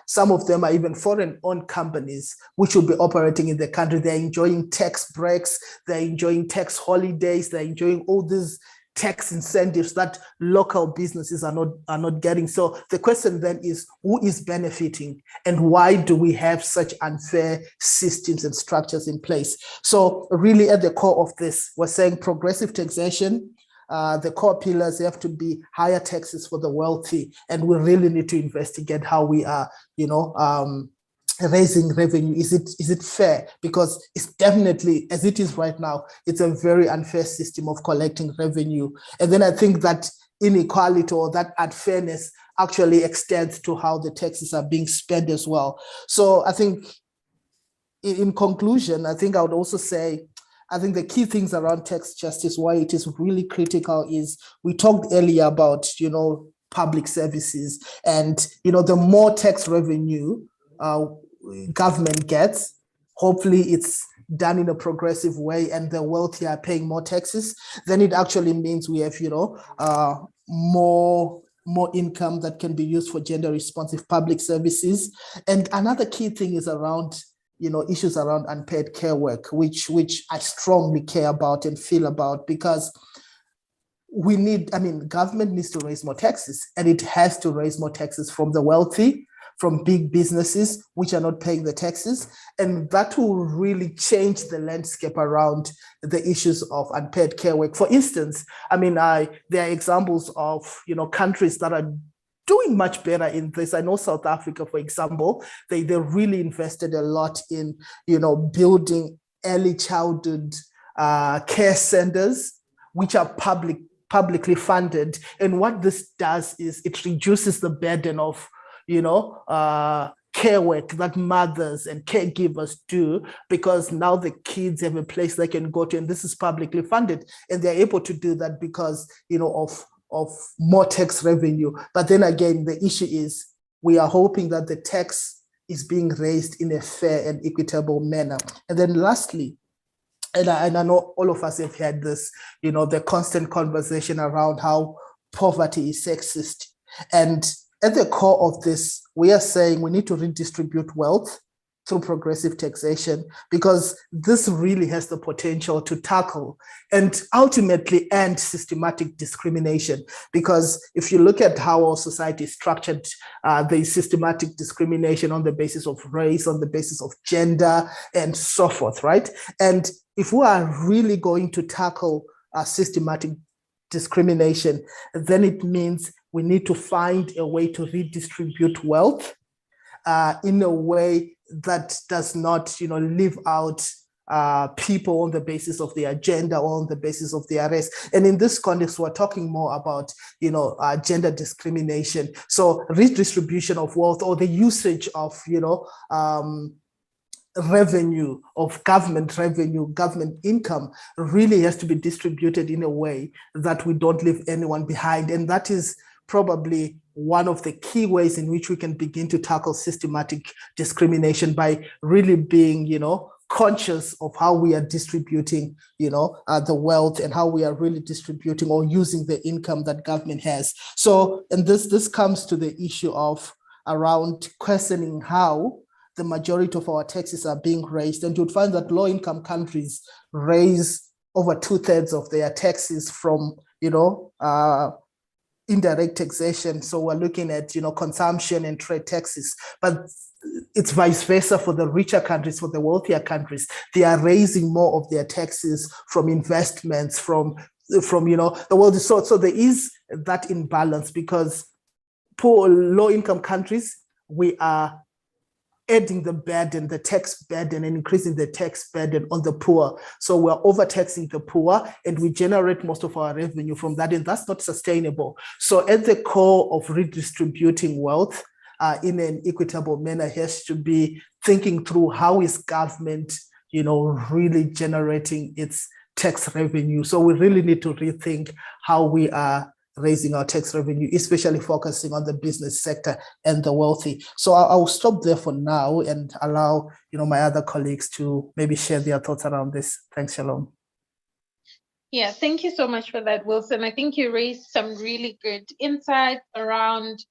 Some of them are even foreign-owned companies, which will be operating in the country. They're enjoying tax breaks, they're enjoying tax holidays, they're enjoying all these tax incentives that local businesses are not getting. So the question then is, who is benefiting, and why do we have such unfair systems and structures in place? So really at the core of this, we're saying progressive taxation. The core pillars have to be higher taxes for the wealthy, and we really need to investigate how we are, raising revenue. Is it fair? Because it's definitely, as it is right now, it's a very unfair system of collecting revenue. And then I think that inequality or that unfairness actually extends to how the taxes are being spent as well. So I think in conclusion, I think I would also say, I think the key things around tax justice, why it is really critical, is we talked earlier about, public services. And, you know, the more tax revenue government gets, hopefully it's done in a progressive way and the wealthy are paying more taxes, then it actually means we have, you know, more income that can be used for gender responsive public services. And another key thing is around, you know, issues around unpaid care work, which I strongly care about and feel about, because we need, I mean, government needs to raise more taxes, and it has to raise more taxes from the wealthy, from big businesses which are not paying the taxes. And that will really change the landscape around the issues of unpaid care work. For instance, I mean, there are examples of, you know, countries that are doing much better in this. I know South Africa, for example, they really invested a lot in, you know, building early childhood care centers, which are publicly funded. And what this does is it reduces the burden of, you know, care work that mothers and caregivers do, because now the kids have a place they can go to, and this is publicly funded, and they're able to do that because, you know, of more tax revenue. But then again, the issue is we are hoping that the tax is being raised in a fair and equitable manner. And then lastly, and I know all of us have had this, you know, the constant conversation around how poverty is sexist. And at the core of this, we are saying we need to redistribute wealth through progressive taxation, because this really has the potential to tackle and ultimately end systematic discrimination. Because if you look at how our society is structured, there is systematic discrimination on the basis of race, on the basis of gender, and so forth, right? And if we are really going to tackle systematic discrimination, then it means we need to find a way to redistribute wealth in a way that does not, you know, leave out people on the basis of their gender or on the basis of their race. And in this context, we're talking more about, you know, gender discrimination. So redistribution of wealth, or the usage of, you know, revenue, of government revenue, government income, really has to be distributed in a way that we don't leave anyone behind. And that is probably one of the key ways in which we can begin to tackle systematic discrimination, by really being, you know, conscious of how we are distributing, you know, the wealth, and how we are really distributing or using the income that government has. So, and this comes to the issue of around questioning how the majority of our taxes are being raised. And you'd find that low-income countries raise over 2/3 of their taxes from, you know, indirect taxation. So we're looking at, you know, consumption and trade taxes, but it's vice versa for the richer countries, for the wealthier countries. They are raising more of their taxes from investments, from you know, the world. So there is that imbalance, because poor, low-income countries, we are adding the burden, the tax burden, and increasing the tax burden on the poor. So we're overtaxing the poor, and we generate most of our revenue from that, and that's not sustainable. So at the core of redistributing wealth in an equitable manner has to be thinking through how is government, you know, really generating its tax revenue. So we really need to rethink how we are raising our tax revenue, especially focusing on the business sector and the wealthy. So I'll stop there for now and allow, you know, my other colleagues to maybe share their thoughts around this. Thanks, Shalom. Yeah, thank you so much for that, Wilson. I think you raised some really good insights around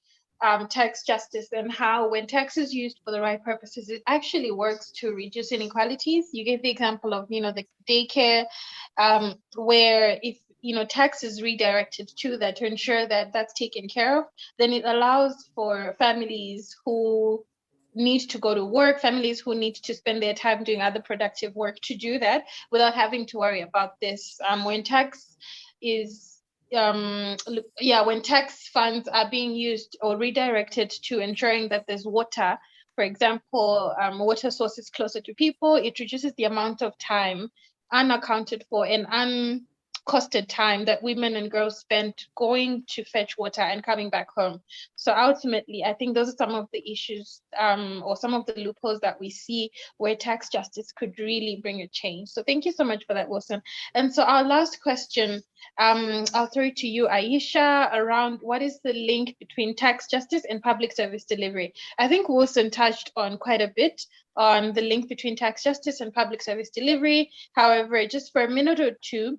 tax justice, and how when tax is used for the right purposes, it actually works to reduce inequalities. You gave the example of, you know, the daycare, where if, you know, tax is redirected to that to ensure that that's taken care of, then it allows for families who need to go to work, families who need to spend their time doing other productive work, to do that without having to worry about this. When tax is when tax funds are being used or redirected to ensuring that there's water, for example, water sources closer to people, it reduces the amount of time unaccounted for and costed time that women and girls spent going to fetch water and coming back home. So ultimately, I think those are some of the issues or some of the loopholes that we see where tax justice could really bring a change. So thank you so much for that, Wilson. And so our last question, I'll throw it to you, Aisha, around what is the link between tax justice and public service delivery? I think Wilson touched on quite a bit on the link between tax justice and public service delivery. However, just for a minute or two,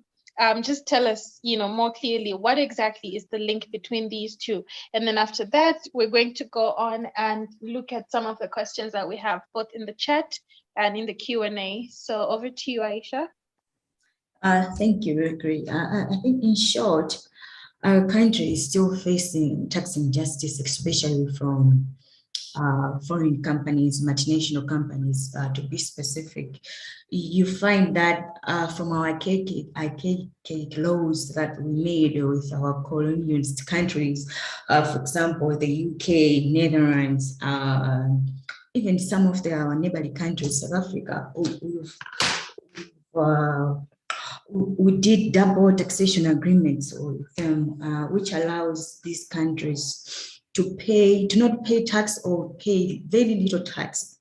just tell us, more clearly, what exactly is the link between these two? And then after that, we're going to go on and look at some of the questions that we have both in the chat and in the Q&A. So over to you, Aisha. Thank you, very great. I think in short, our country is still facing tax injustice, especially from foreign companies, multinational companies, to be specific. You find that from our archaic laws that we made with our colonialist countries, for example, the UK, Netherlands, even some of our neighboring countries, South Africa, we did double taxation agreements with them, which allows these countries to not pay tax or pay very little tax.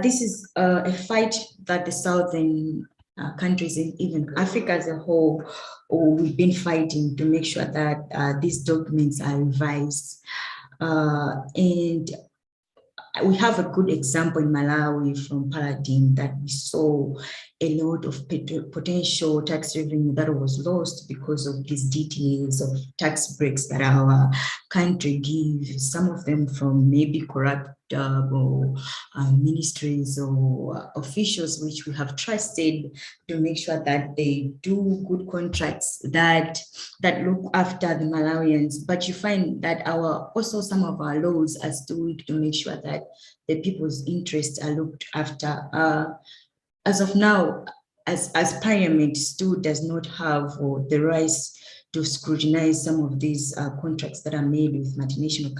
This is a fight that the southern countries and even Africa as a whole, we've been fighting to make sure that these documents are revised. And we have a good example in Malawi from Paladin that we saw a lot of potential tax revenue that was lost because of these details of tax breaks that our country gives, some of them from maybe corrupt ministries or officials which we have trusted to make sure that they do good contracts that look after the Malawians. But you find that also some of our laws are still weak to make sure that the people's interests are looked after. As of now, as Parliament still does not have the rights to scrutinize some of these contracts that are made with multinational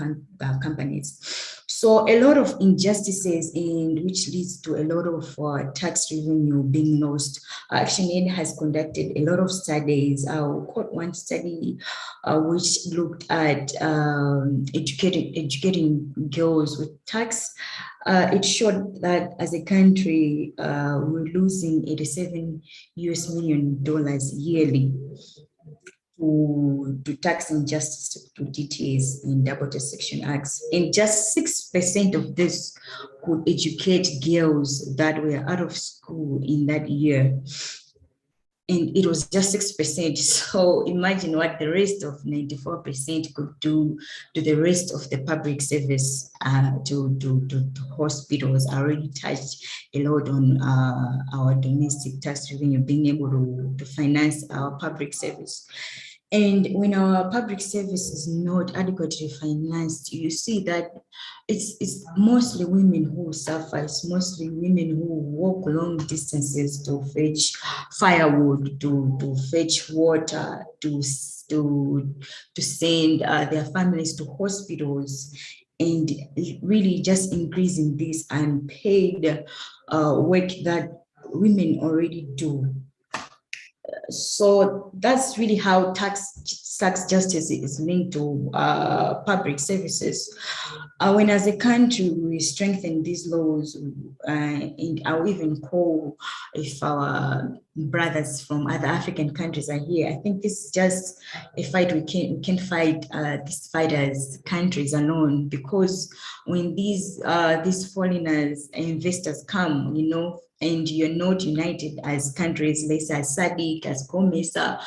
companies. So a lot of injustices, which leads to a lot of tax revenue being lost. ActionAid has conducted a lot of studies. I'll quote one study which looked at educating girls with tax. It showed that as a country, we're losing $87 million yearly to tax injustice, to DTAs and double taxation acts. And just 6% of this could educate girls that were out of school in that year. And it was just 6%. So imagine what the rest of 94% could do to the rest of the public service, to hospitals. I already touched a lot on our domestic tax revenue, being able to finance our public service. And when our public service is not adequately financed, you see that it's mostly women who suffer. It's mostly women who walk long distances to fetch firewood, to fetch water, to send their families to hospitals, and really just increasing this unpaid work that women already do. So that's really how tax justice is linked to public services. When as a country we strengthen these laws, and I'll even call if our brothers from other African countries are here, I think this is just a fight we can't fight this fight as countries alone, because when these foreigners and investors come, and you're not united as countries, let's say as SADC, as COMESA,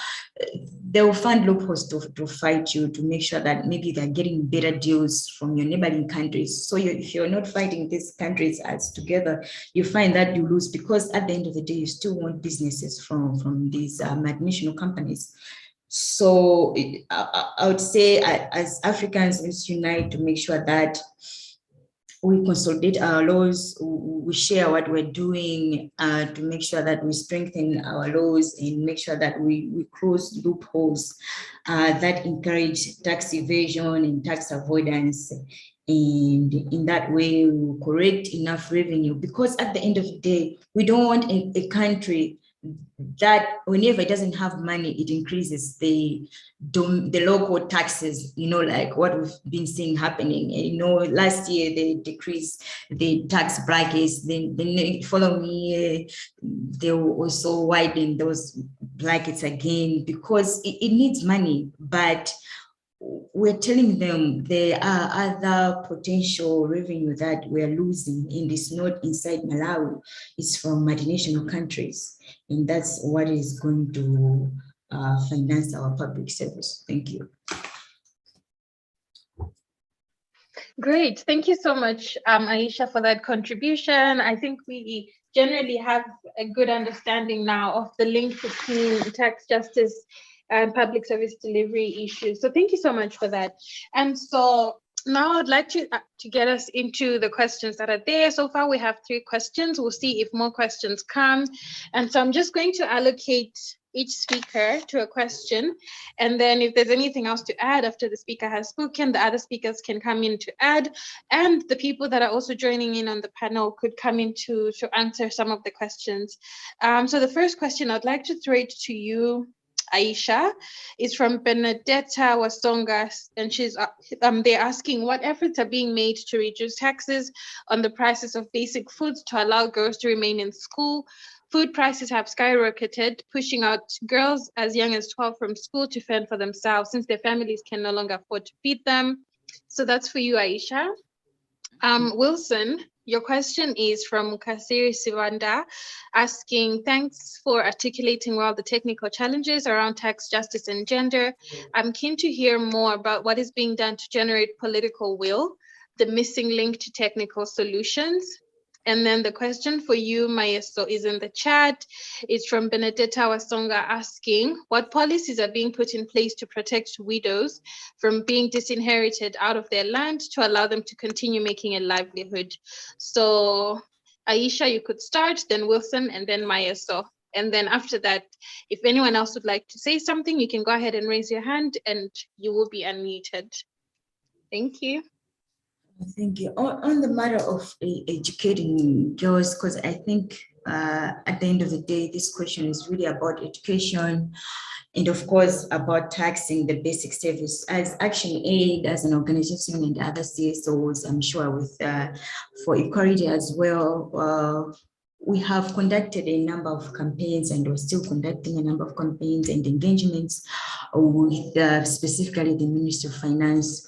they will find loopholes to fight you, to make sure that maybe they're getting better deals from your neighboring countries. So if you're not fighting these countries as together, you find that you lose, because at the end of the day, you still want businesses from these multinational companies. So I would say as Africans, let's unite to make sure that we consolidate our laws, we share what we're doing to make sure that we strengthen our laws and make sure that we close loopholes that encourage tax evasion and tax avoidance. And in that way, we will collect enough revenue, because at the end of the day, we don't want a country that whenever it doesn't have money, it increases the local taxes, like what we've been seeing happening. And, last year they decreased the tax brackets, then the following year, they will also widen those brackets again because it needs money. But we're telling them there are other potential revenue that we're losing, and it's not inside Malawi, it's from multinational countries. And that's what is going to finance our public service. Thank you. Great. Thank you so much, Aisha, for that contribution. I think we generally have a good understanding now of the link between tax justice and public service delivery issues. So thank you so much for that. And so now I'd like to get us into the questions that are there. So far we have 3 questions. We'll see if more questions come. And so I'm just going to allocate each speaker to a question. And then if there's anything else to add after the speaker has spoken, the other speakers can come in to add. And the people that are also joining in on the panel could come in to answer some of the questions. So the first question, I'd like to throw it to you, Aisha, is from Benedetta Wasonga, and they're asking what efforts are being made to reduce taxes on the prices of basic foods to allow girls to remain in school. Food prices have skyrocketed, pushing out girls as young as 12 from school to fend for themselves since their families can no longer afford to feed them. So that's for you, Aisha. Wilson, your question is from Kasiri Sivanda, asking, thanks for articulating well the technical challenges around tax justice and gender. I'm keen to hear more about what is being done to generate political will, the missing link to technical solutions. And then the question for you, Maeso, is in the chat. It's from Benedetta Wasonga asking, what policies are being put in place to protect widows from being disinherited out of their land to allow them to continue making a livelihood? So Aisha, you could start, then Wilson, and then Maeso. And then after that, if anyone else would like to say something, you can go ahead and raise your hand and you will be unmuted. Thank you. Thank you. On the matter of educating girls, because I think at the end of the day, this question is really about education and of course about taxing the basic service. As Action Aid, as an organization and other CSOs, I'm sure with for equality as well, we have conducted a number of campaigns and we're still conducting a number of campaigns and engagements with specifically the Ministry of Finance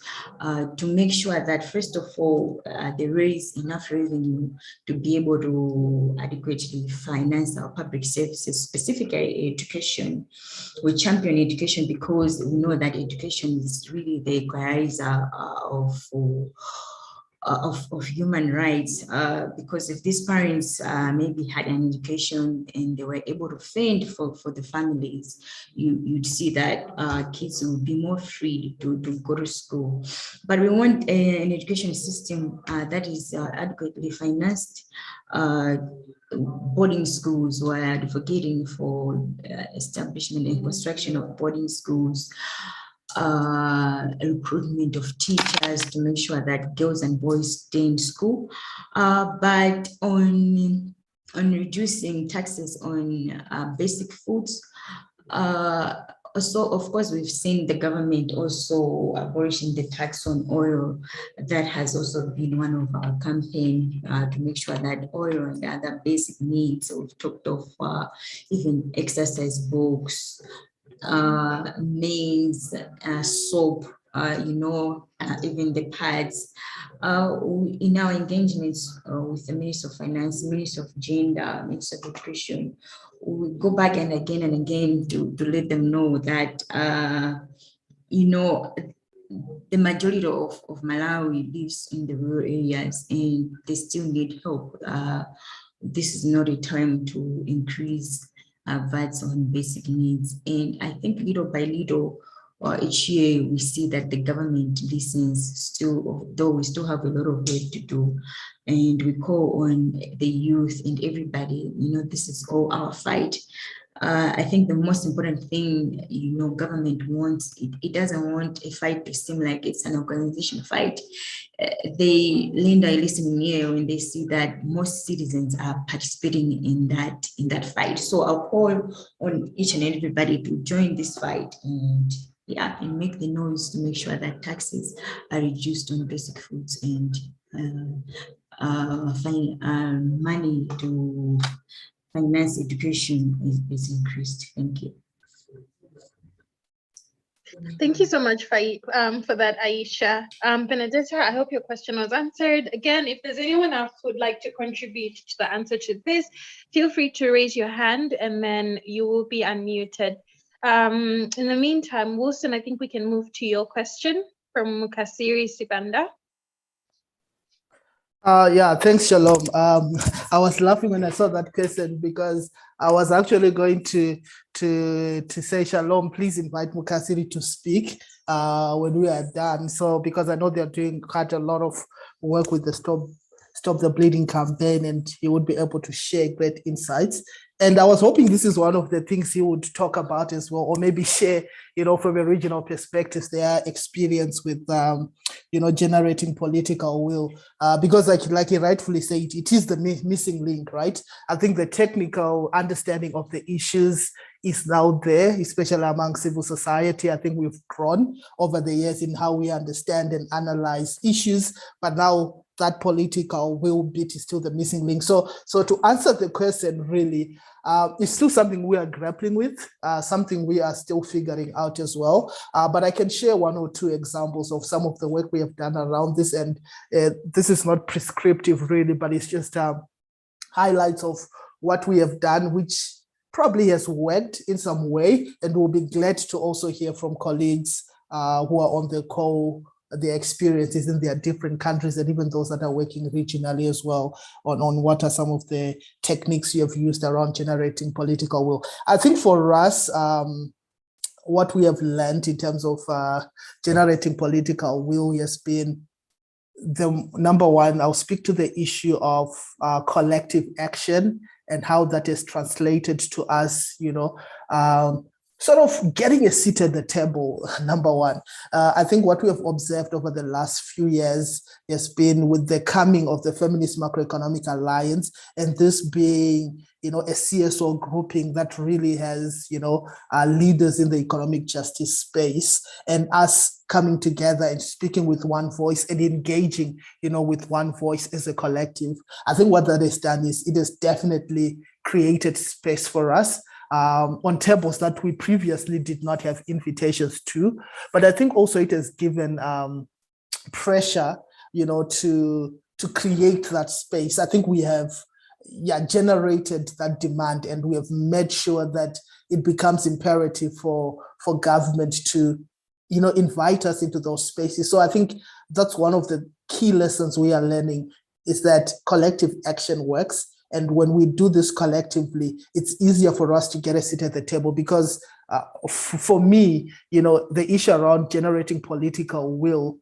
to make sure that first of all, there is enough revenue to be able to adequately finance our public services, specifically education. We champion education because we know that education is really the equalizer of human rights, because if these parents maybe had an education and they were able to fend for the families, you'd see that kids will be more free to go to school. But we want an education system that is adequately financed. Boarding schools, we're advocating for establishment and construction of boarding schools, recruitment of teachers to make sure that girls and boys stay in school, but on reducing taxes on basic foods. Also, of course, we've seen the government also abolishing the tax on oil. That has also been one of our campaigns to make sure that oil and other basic needs, we've talked of even exercise books, maize, soap, even the pads. In our engagements with the Minister of Finance, Minister of Gender, Minister of Education, we go back and again to let them know that, the majority of Malawi lives in the rural areas and they still need help. This is not a time to increase VATs on basic needs. And I think little by little, each year we see that the government listens still, though we still have a lot of work to do. And we call on the youth and everybody, this is all our fight. I think the most important thing, government wants, it doesn't want a fight to seem like it's an organization fight. They lend a listening ear when they see that most citizens are participating in that fight. So I'll call on each and everybody to join this fight and make the noise to make sure that taxes are reduced on basic foods and money to finance education is increased. Thank you. Thank you so much for that, Aisha. Benedetta, I hope your question was answered. Again, if there's anyone else who would like to contribute to the answer to this, feel free to raise your hand and then you will be unmuted. In the meantime, Wilson, I think we can move to your question from Mukasiri Sibanda. Yeah, thanks, Shalom. I was laughing when I saw that question because I was actually going to say, Shalom, please invite Mukasiri to speak when we are done. So because I know they're doing quite a lot of work with the Stop the Bleeding campaign, and he would be able to share great insights. And I was hoping this is one of the things he would talk about as well, or maybe share, from a regional perspective, their experience with, generating political will. Because like he rightfully said, it is the missing link, right? I think the technical understanding of the issues is now there, especially among civil society. I think we've grown over the years in how we understand and analyze issues, but now that political will bit is still the missing link. So to answer the question, really, it's still something we are grappling with, something we are still figuring out as well. But I can share one or two examples of some of the work we have done around this. And this is not prescriptive really, but it's just highlights of what we have done, which probably has worked in some way. And we'll be glad to also hear from colleagues who are on the call, their experiences in their different countries, and even those that are working regionally as well on what are some of the techniques you have used around generating political will. I think for us, what we have learned in terms of generating political will has been the number one. I'll speak to the issue of collective action and how that is translated to us, sort of getting a seat at the table, number one. I think what we have observed over the last few years has been with the coming of the Feminist Macroeconomic Alliance, and this being, a CSO grouping that really has, leaders in the economic justice space, and us coming together and speaking with one voice and engaging, with one voice as a collective. I think what that has done is it has definitely created space for us on tables that we previously did not have invitations to. But I think also it has given pressure, to create that space. I think we have generated that demand, and we have made sure that it becomes imperative for government to, invite us into those spaces. So I think that's one of the key lessons we are learning, is that collective action works. And when we do this collectively, it's easier for us to get a seat at the table, because for me, the issue around generating political will,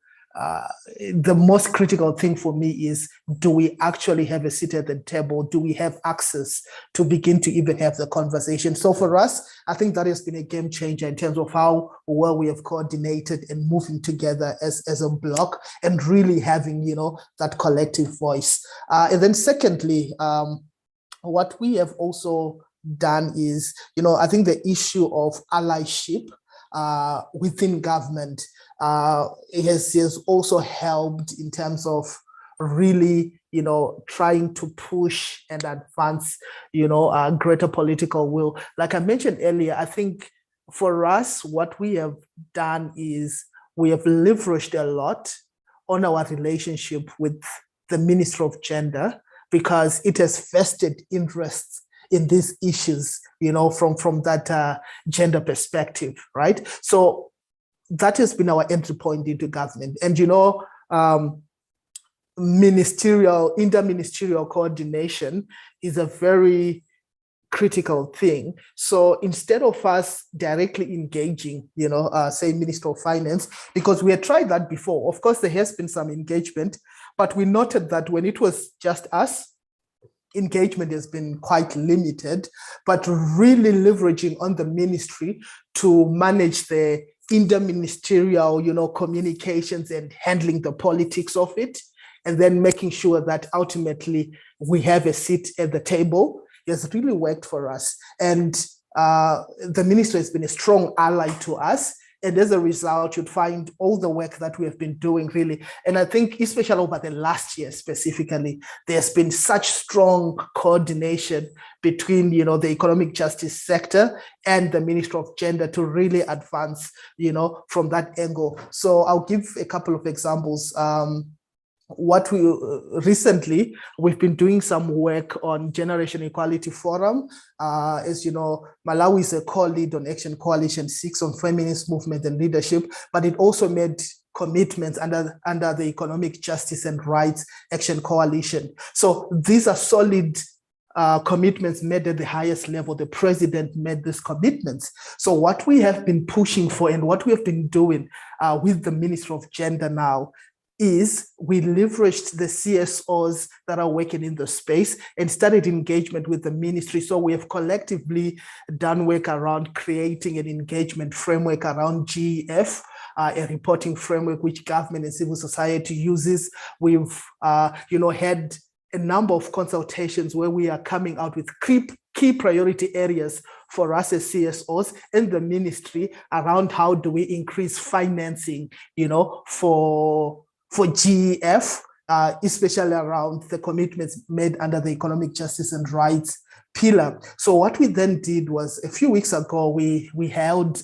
the most critical thing for me is, do we actually have a seat at the table? Do we have access to begin to even have the conversation? So for us, I think that has been a game changer in terms of how well we have coordinated and moving together as a block, and really having, that collective voice. And then secondly, what we have also done is, I think the issue of allyship within government has also helped in terms of really, trying to push and advance, greater political will. Like I mentioned earlier, I think for us, what we have done is we have leveraged a lot on our relationship with the Ministry of Gender, because it has vested interests in these issues, from that gender perspective, right? So that has been our entry point into government. And, interministerial coordination is a very critical thing. So instead of us directly engaging, say Minister of Finance, because we had tried that before, of course, there has been some engagement, but we noted that when it was just us, engagement has been quite limited, but really leveraging on the ministry to manage the interministerial, communications and handling the politics of it, and then making sure that ultimately we have a seat at the table has really worked for us. And the ministry has been a strong ally to us. And as a result, you'd find all the work that we have been doing really. And I think especially over the last year specifically, there's been such strong coordination between, the economic justice sector and the Ministry of Gender to really advance, from that angle. So I'll give a couple of examples. What we recently, we've been doing some work on Generation Equality Forum. As you know, Malawi is a co-lead on Action Coalition 6 on feminist movement and leadership, but it also made commitments under the Economic Justice and Rights Action Coalition. So these are solid commitments made at the highest level. The president made these commitments. So what we have been pushing for and what we have been doing with the Ministry of Gender now is we leveraged the CSOs that are working in the space and started engagement with the ministry. So we have collectively done work around creating an engagement framework around GEF, a reporting framework which government and civil society uses. We've had a number of consultations where we are coming out with key priority areas for us as CSOs and the ministry around how do we increase financing, for GEF, especially around the commitments made under the Economic Justice and Rights pillar. So what we then did was a few weeks ago, we held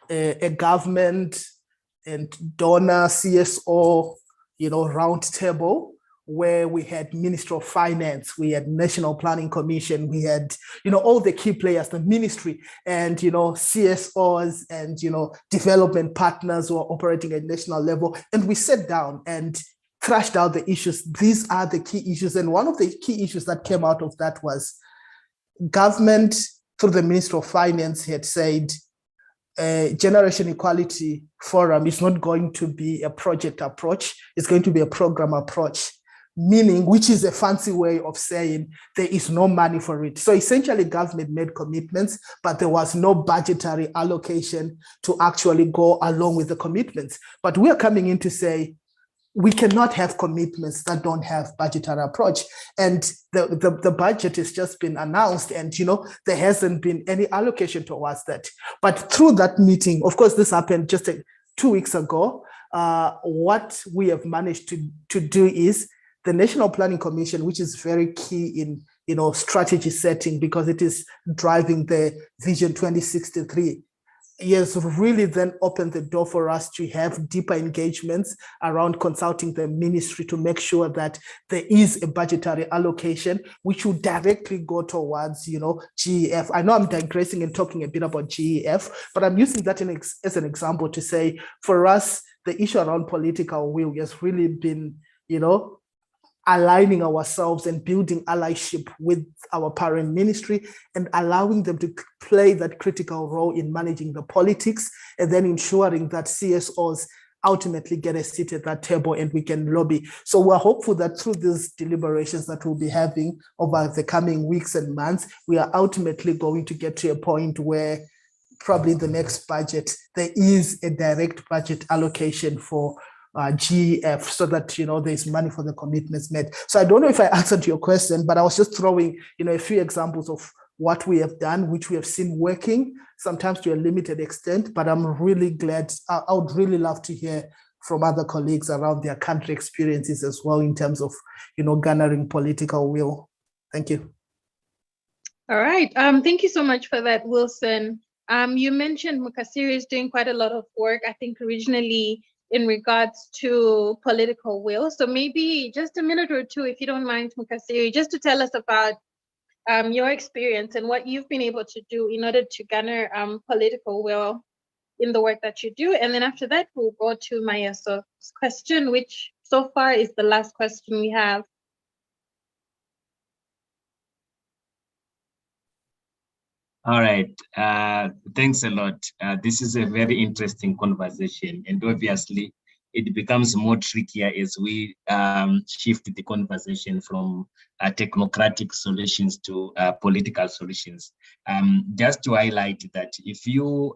a government and donor CSO, roundtable, where we had Ministry of Finance, we had National Planning Commission, we had, all the key players, the ministry and, CSOs and, development partners who are operating at national level. And we sat down and thrashed out the issues. These are the key issues. And one of the key issues that came out of that was government through the Ministry of Finance had said, Generation Equality Forum is not going to be a project approach, it's going to be a program approach. Meaning, which is a fancy way of saying there is no money for it. So essentially government made commitments, but there was no budgetary allocation to actually go along with the commitments. But we are coming in to say, we cannot have commitments that don't have budgetary approach. And the budget has just been announced and, there hasn't been any allocation towards that. But through that meeting, of course, this happened just 2 weeks ago, what we have managed to do is the National Planning Commission, which is very key in, strategy setting because it is driving the Vision 2063, has really then opened the door for us to have deeper engagements around consulting the ministry to make sure that there is a budgetary allocation which will directly go towards, GEF. I know I'm digressing and talking a bit about GEF, but I'm using that as an example to say, for us, the issue around political will has really been, aligning ourselves and building allyship with our parent ministry and allowing them to play that critical role in managing the politics and then ensuring that CSOs ultimately get a seat at that table and we can lobby. So we're hopeful that through these deliberations that we'll be having over the coming weeks and months, we are ultimately going to get to a point where probably in the next budget, there is a direct budget allocation for GEF so that, there's money for the commitments made. So I don't know if I answered your question, but I was just throwing, a few examples of what we have done, which we have seen working, sometimes to a limited extent, but I'm really glad, I would really love to hear from other colleagues around their country experiences as well in terms of, garnering political will. Thank you. All right. Thank you so much for that, Wilson. You mentioned Mukasiri is doing quite a lot of work, I think originally in regards to political will. So maybe just a minute or two, if you don't mind, Mukasiri, just to tell us about your experience and what you've been able to do in order to garner political will in the work that you do. And then after that, we'll go to Mayaso's question, which so far is the last question we have. All right, thanks a lot. This is a very interesting conversation, and obviously it becomes more trickier as we shift the conversation from technocratic solutions to political solutions. Just to highlight that if you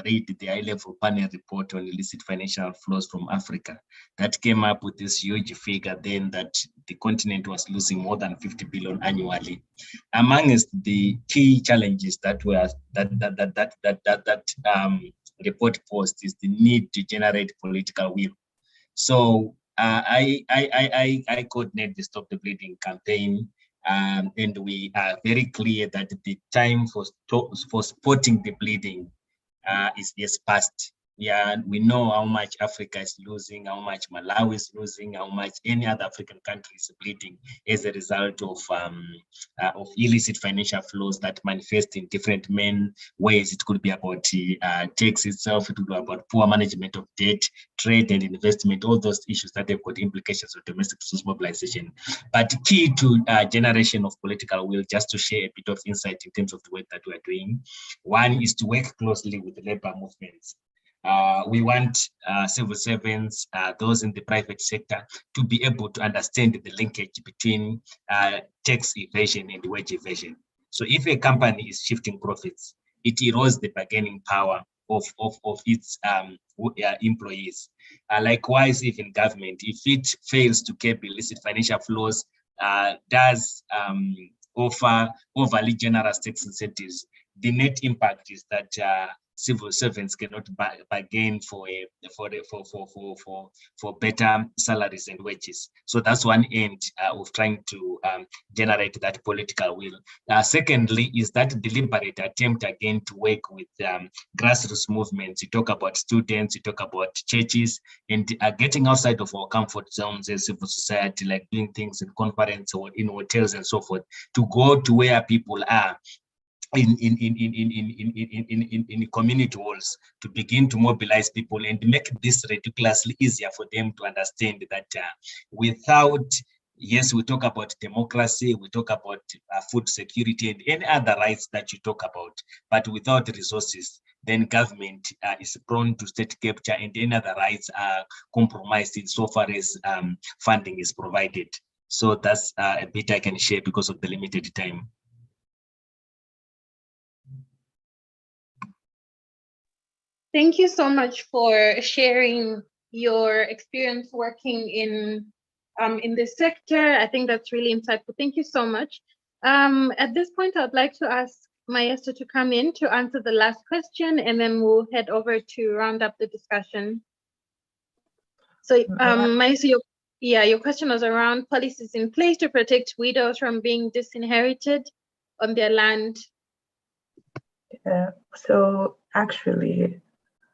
read the high-level panel report on illicit financial flows from Africa, that came up with this huge figure then that the continent was losing more than 50 billion annually. Amongst the key challenges that were report posed is the need to generate political will. So I coordinate the Stop the Bleeding campaign, and we are very clear that the time for spotting the bleeding is past. We know how much Africa is losing, how much Malawi is losing, how much any other African country is bleeding as a result of illicit financial flows that manifest in different main ways. It could be about tax itself, it could be about poor management of debt, trade and investment, all those issues that they've got implications of domestic resource mobilization. But key to generation of political will, just to share a bit of insight in terms of the work that we're doing. One is to work closely with the labor movements. We want civil servants, those in the private sector, to be able to understand the linkage between tax evasion and wage evasion. So if a company is shifting profits, it erodes the bargaining power of its employees. Likewise, even government, if it fails to curb illicit financial flows, does offer overly generous tax incentives, the net impact is that civil servants cannot bargain for better salaries and wages. So that's one end of trying to generate that political will. Secondly, is that deliberate attempt again to work with grassroots movements. You talk about students, you talk about churches, and getting outside of our comfort zones as civil society, like doing things in conference or in hotels and so forth, to go to where people are in community halls, to begin to mobilize people and make this ridiculously easier for them to understand that without, yes, we talk about democracy, we talk about food security and any other rights that you talk about, but without resources, then government is prone to state capture and any other rights are compromised insofar as funding is provided. So that's a bit I can share because of the limited time. Thank you so much for sharing your experience working in this sector. I think that's really insightful. Thank you so much. At this point, I'd like to ask Maestro to come in to answer the last question, and then we'll head over to round up the discussion. So, Maestro, your question was around policies in place to protect widows from being disinherited on their land. So actually,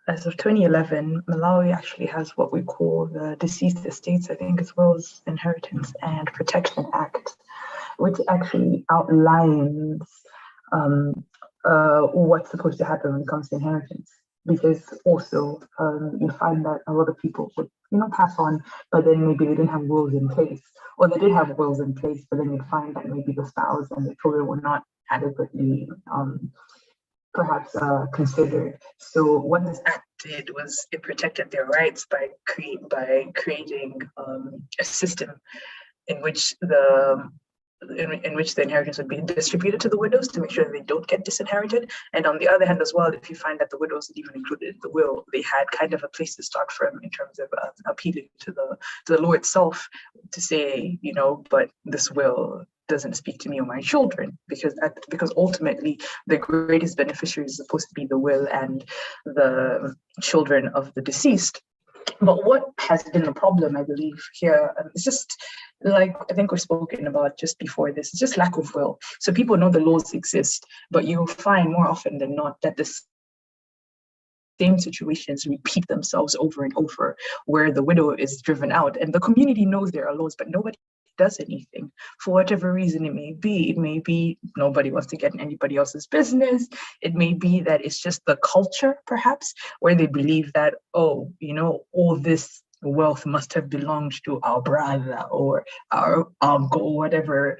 as of 2011, Malawi actually has what we call the Deceased Estates, I think, as well as Inheritance and Protection Act, which actually outlines what's supposed to happen when it comes to inheritance. Because also you find that a lot of people would, pass on, but then maybe they didn't have wills in place, or they did have wills in place, but then you'd find that maybe the spouse and the children were not adequately perhaps considered. So what this act did was it protected their rights by creating a system in which the inheritance would be distributed to the widows to make sure that they don't get disinherited. And on the other hand as well, if you find that the widows had even included in the will, they had kind of a place to start from in terms of appealing to the law itself to say, but this will doesn't speak to me or my children, because ultimately the greatest beneficiary is supposed to be the will and the children of the deceased. But what has been the problem, I believe, here, it's just like I think we've spoken about just before this, it's just lack of will. So people know the laws exist, but you'll find more often than not that the same situations repeat themselves over and over, where the widow is driven out and the community knows there are laws, but nobody does anything for whatever reason it may be. It may be nobody wants to get in anybody else's business. It may be that it's just the culture, perhaps, where they believe that, all this wealth must have belonged to our brother or our uncle, whatever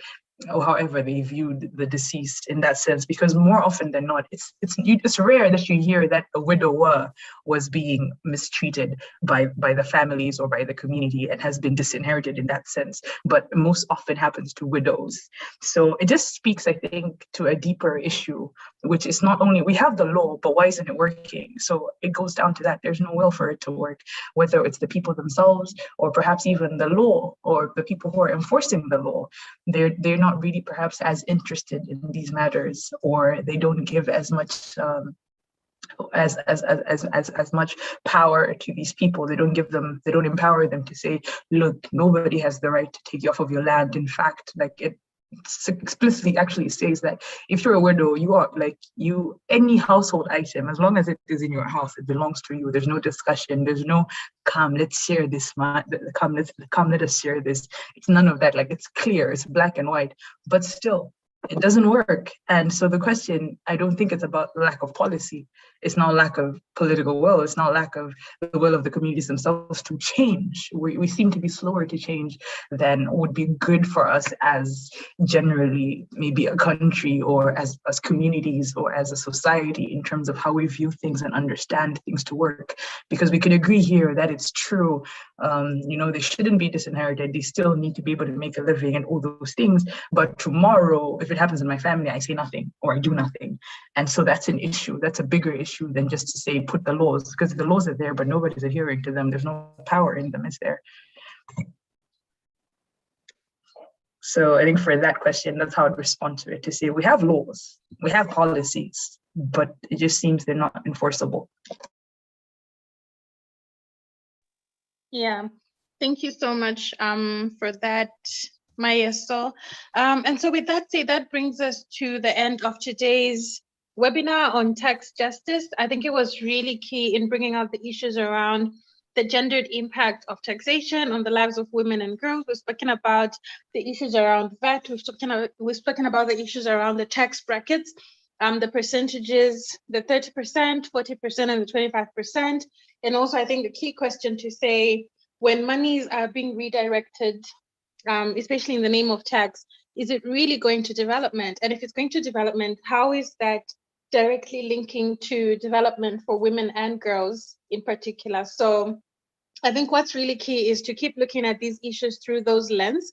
or however they viewed the deceased in that sense, because more often than not, it's rare that you hear that a widower was being mistreated by the families or by the community and has been disinherited in that sense, but most often happens to widows. So it just speaks, I think, to a deeper issue, which is not only we have the law, but why isn't it working? So it goes down to that. There's no will for it to work, whether it's the people themselves or perhaps even the law or the people who are enforcing the law. They're not really perhaps as interested in these matters, or they don't give as much as much power to these people. They don't empower them to say, look, nobody has the right to take you off of your land. In fact, like it explicitly actually says that if you're a widow, any household item, as long as it is in your house, it belongs to you. There's no discussion. There's no come, let's share this. Come, let us share this. It's none of that. Like, it's clear, it's black and white, but still it doesn't work. And so the question, I don't think it's about lack of policy. It's not lack of political will. It's not lack of the will of the communities themselves to change. We seem to be slower to change than would be good for us as generally maybe a country or as communities or as a society in terms of how we view things and understand things to work. Because we can agree here that it's true. They shouldn't be disinherited. They still need to be able to make a living and all those things. But tomorrow, if it happens in my family, I say nothing or I do nothing. And so that's an issue. That's a bigger issue than just to say put the laws, because the laws are there, but nobody's adhering to them. There's no power in them, is there? So I think for that question, that's how I'd respond to it, to say we have laws, we have policies, but it just seems they're not enforceable. Yeah, thank you so much for that, Mayeso. And so with that said, that brings us to the end of today's webinar on tax justice. I think it was really key in bringing out the issues around the gendered impact of taxation on the lives of women and girls. We've spoken about the issues around VAT. We've spoken about the issues around the tax brackets, the percentages, the 30%, 40%, and the 25%. And also, I think the key question to say, when monies are being redirected, especially in the name of tax, is it really going to development? And if it's going to development, how is that directly linking to development for women and girls in particular? So I think what's really key is to keep looking at these issues through those lenses.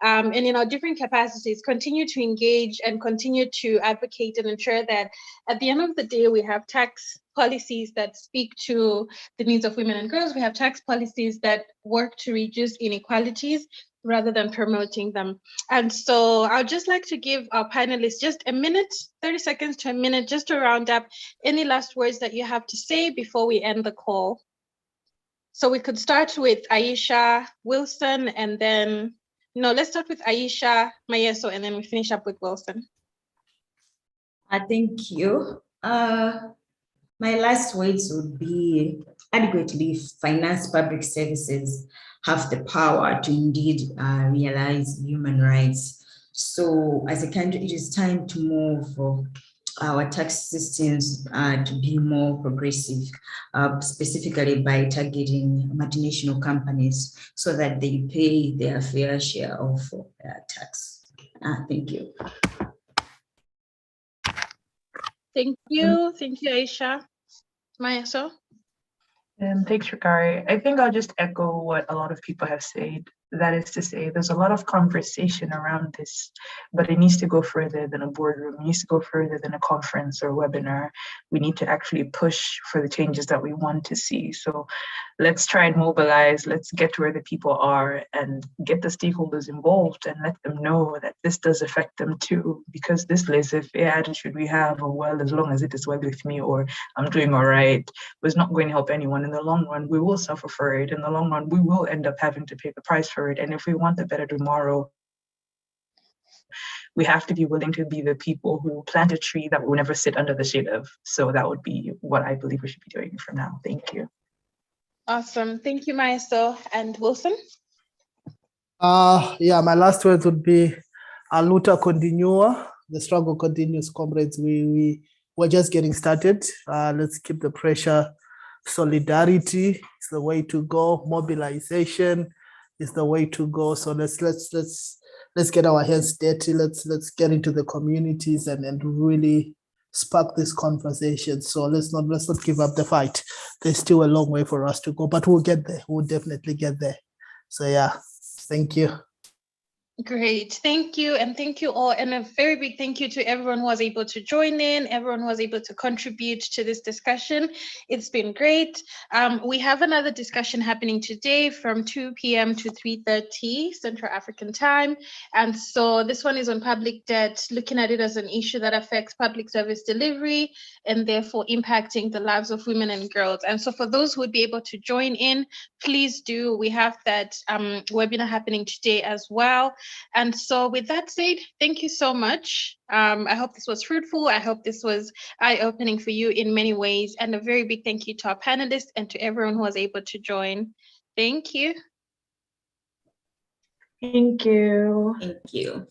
And in our different capacities, continue to engage and continue to advocate and ensure that at the end of the day, we have tax policies that speak to the needs of women and girls. We have tax policies that work to reduce inequalities rather than promoting them. And so I'd just like to give our panelists just a minute, 30 seconds to a minute, just to round up any last words that you have to say before we end the call. So we could start with Aisha, Wilson, and then, no, let's start with Aisha, Mayeso, and then we finish up with Wilson. Thank you. My last words would be adequately finance public services have the power to indeed realize human rights. So as a country, it is time to move for our tax systems to be more progressive, specifically by targeting multinational companies so that they pay their fair share of tax. Thank you. Thank you. Thank you, Aisha. Mayeso? Thanks, Rikari. I think I'll just echo what a lot of people have said. That is to say, there's a lot of conversation around this, but it needs to go further than a boardroom. It needs to go further than a conference or webinar. We need to actually push for the changes that we want to see. So let's try and mobilize, let's get to where the people are and get the stakeholders involved and let them know that this does affect them too, because this laissez-faire attitude we have of, well, as long as it is well with me or I'm doing all right, was not going to help anyone. In the long run, we will suffer for it. In the long run, we will end up having to pay the price for it. And if we want a better tomorrow, we have to be willing to be the people who plant a tree that will never sit under the shade of. So that would be what I believe we should be doing from now. Thank you. Awesome. Thank you, Mayeso. And Wilson? Yeah, my last words would be a luta continua. The struggle continues, comrades. We're just getting started. Let's keep the pressure. Solidarity is the way to go. Mobilization is the way to go. So let's let's get our hands dirty. Let's get into the communities and really spark this conversation. So let's not give up the fight. There's still a long way for us to go, but we'll get there. We'll definitely get there. So yeah, thank you. Great, thank you, and thank you all, and a very big thank you to everyone who was able to join in, everyone who was able to contribute to this discussion. It's been great. We have another discussion happening today from 2 p.m. to 3:30 Central African time, and so this one is on public debt, looking at it as an issue that affects public service delivery and therefore impacting the lives of women and girls. And so for those who would be able to join in, please do. We have that webinar happening today as well. And so with that said, thank you so much. I hope this was fruitful. I hope this was eye-opening for you in many ways. And a very big thank you to our panelists and to everyone who was able to join. Thank you. Thank you. Thank you.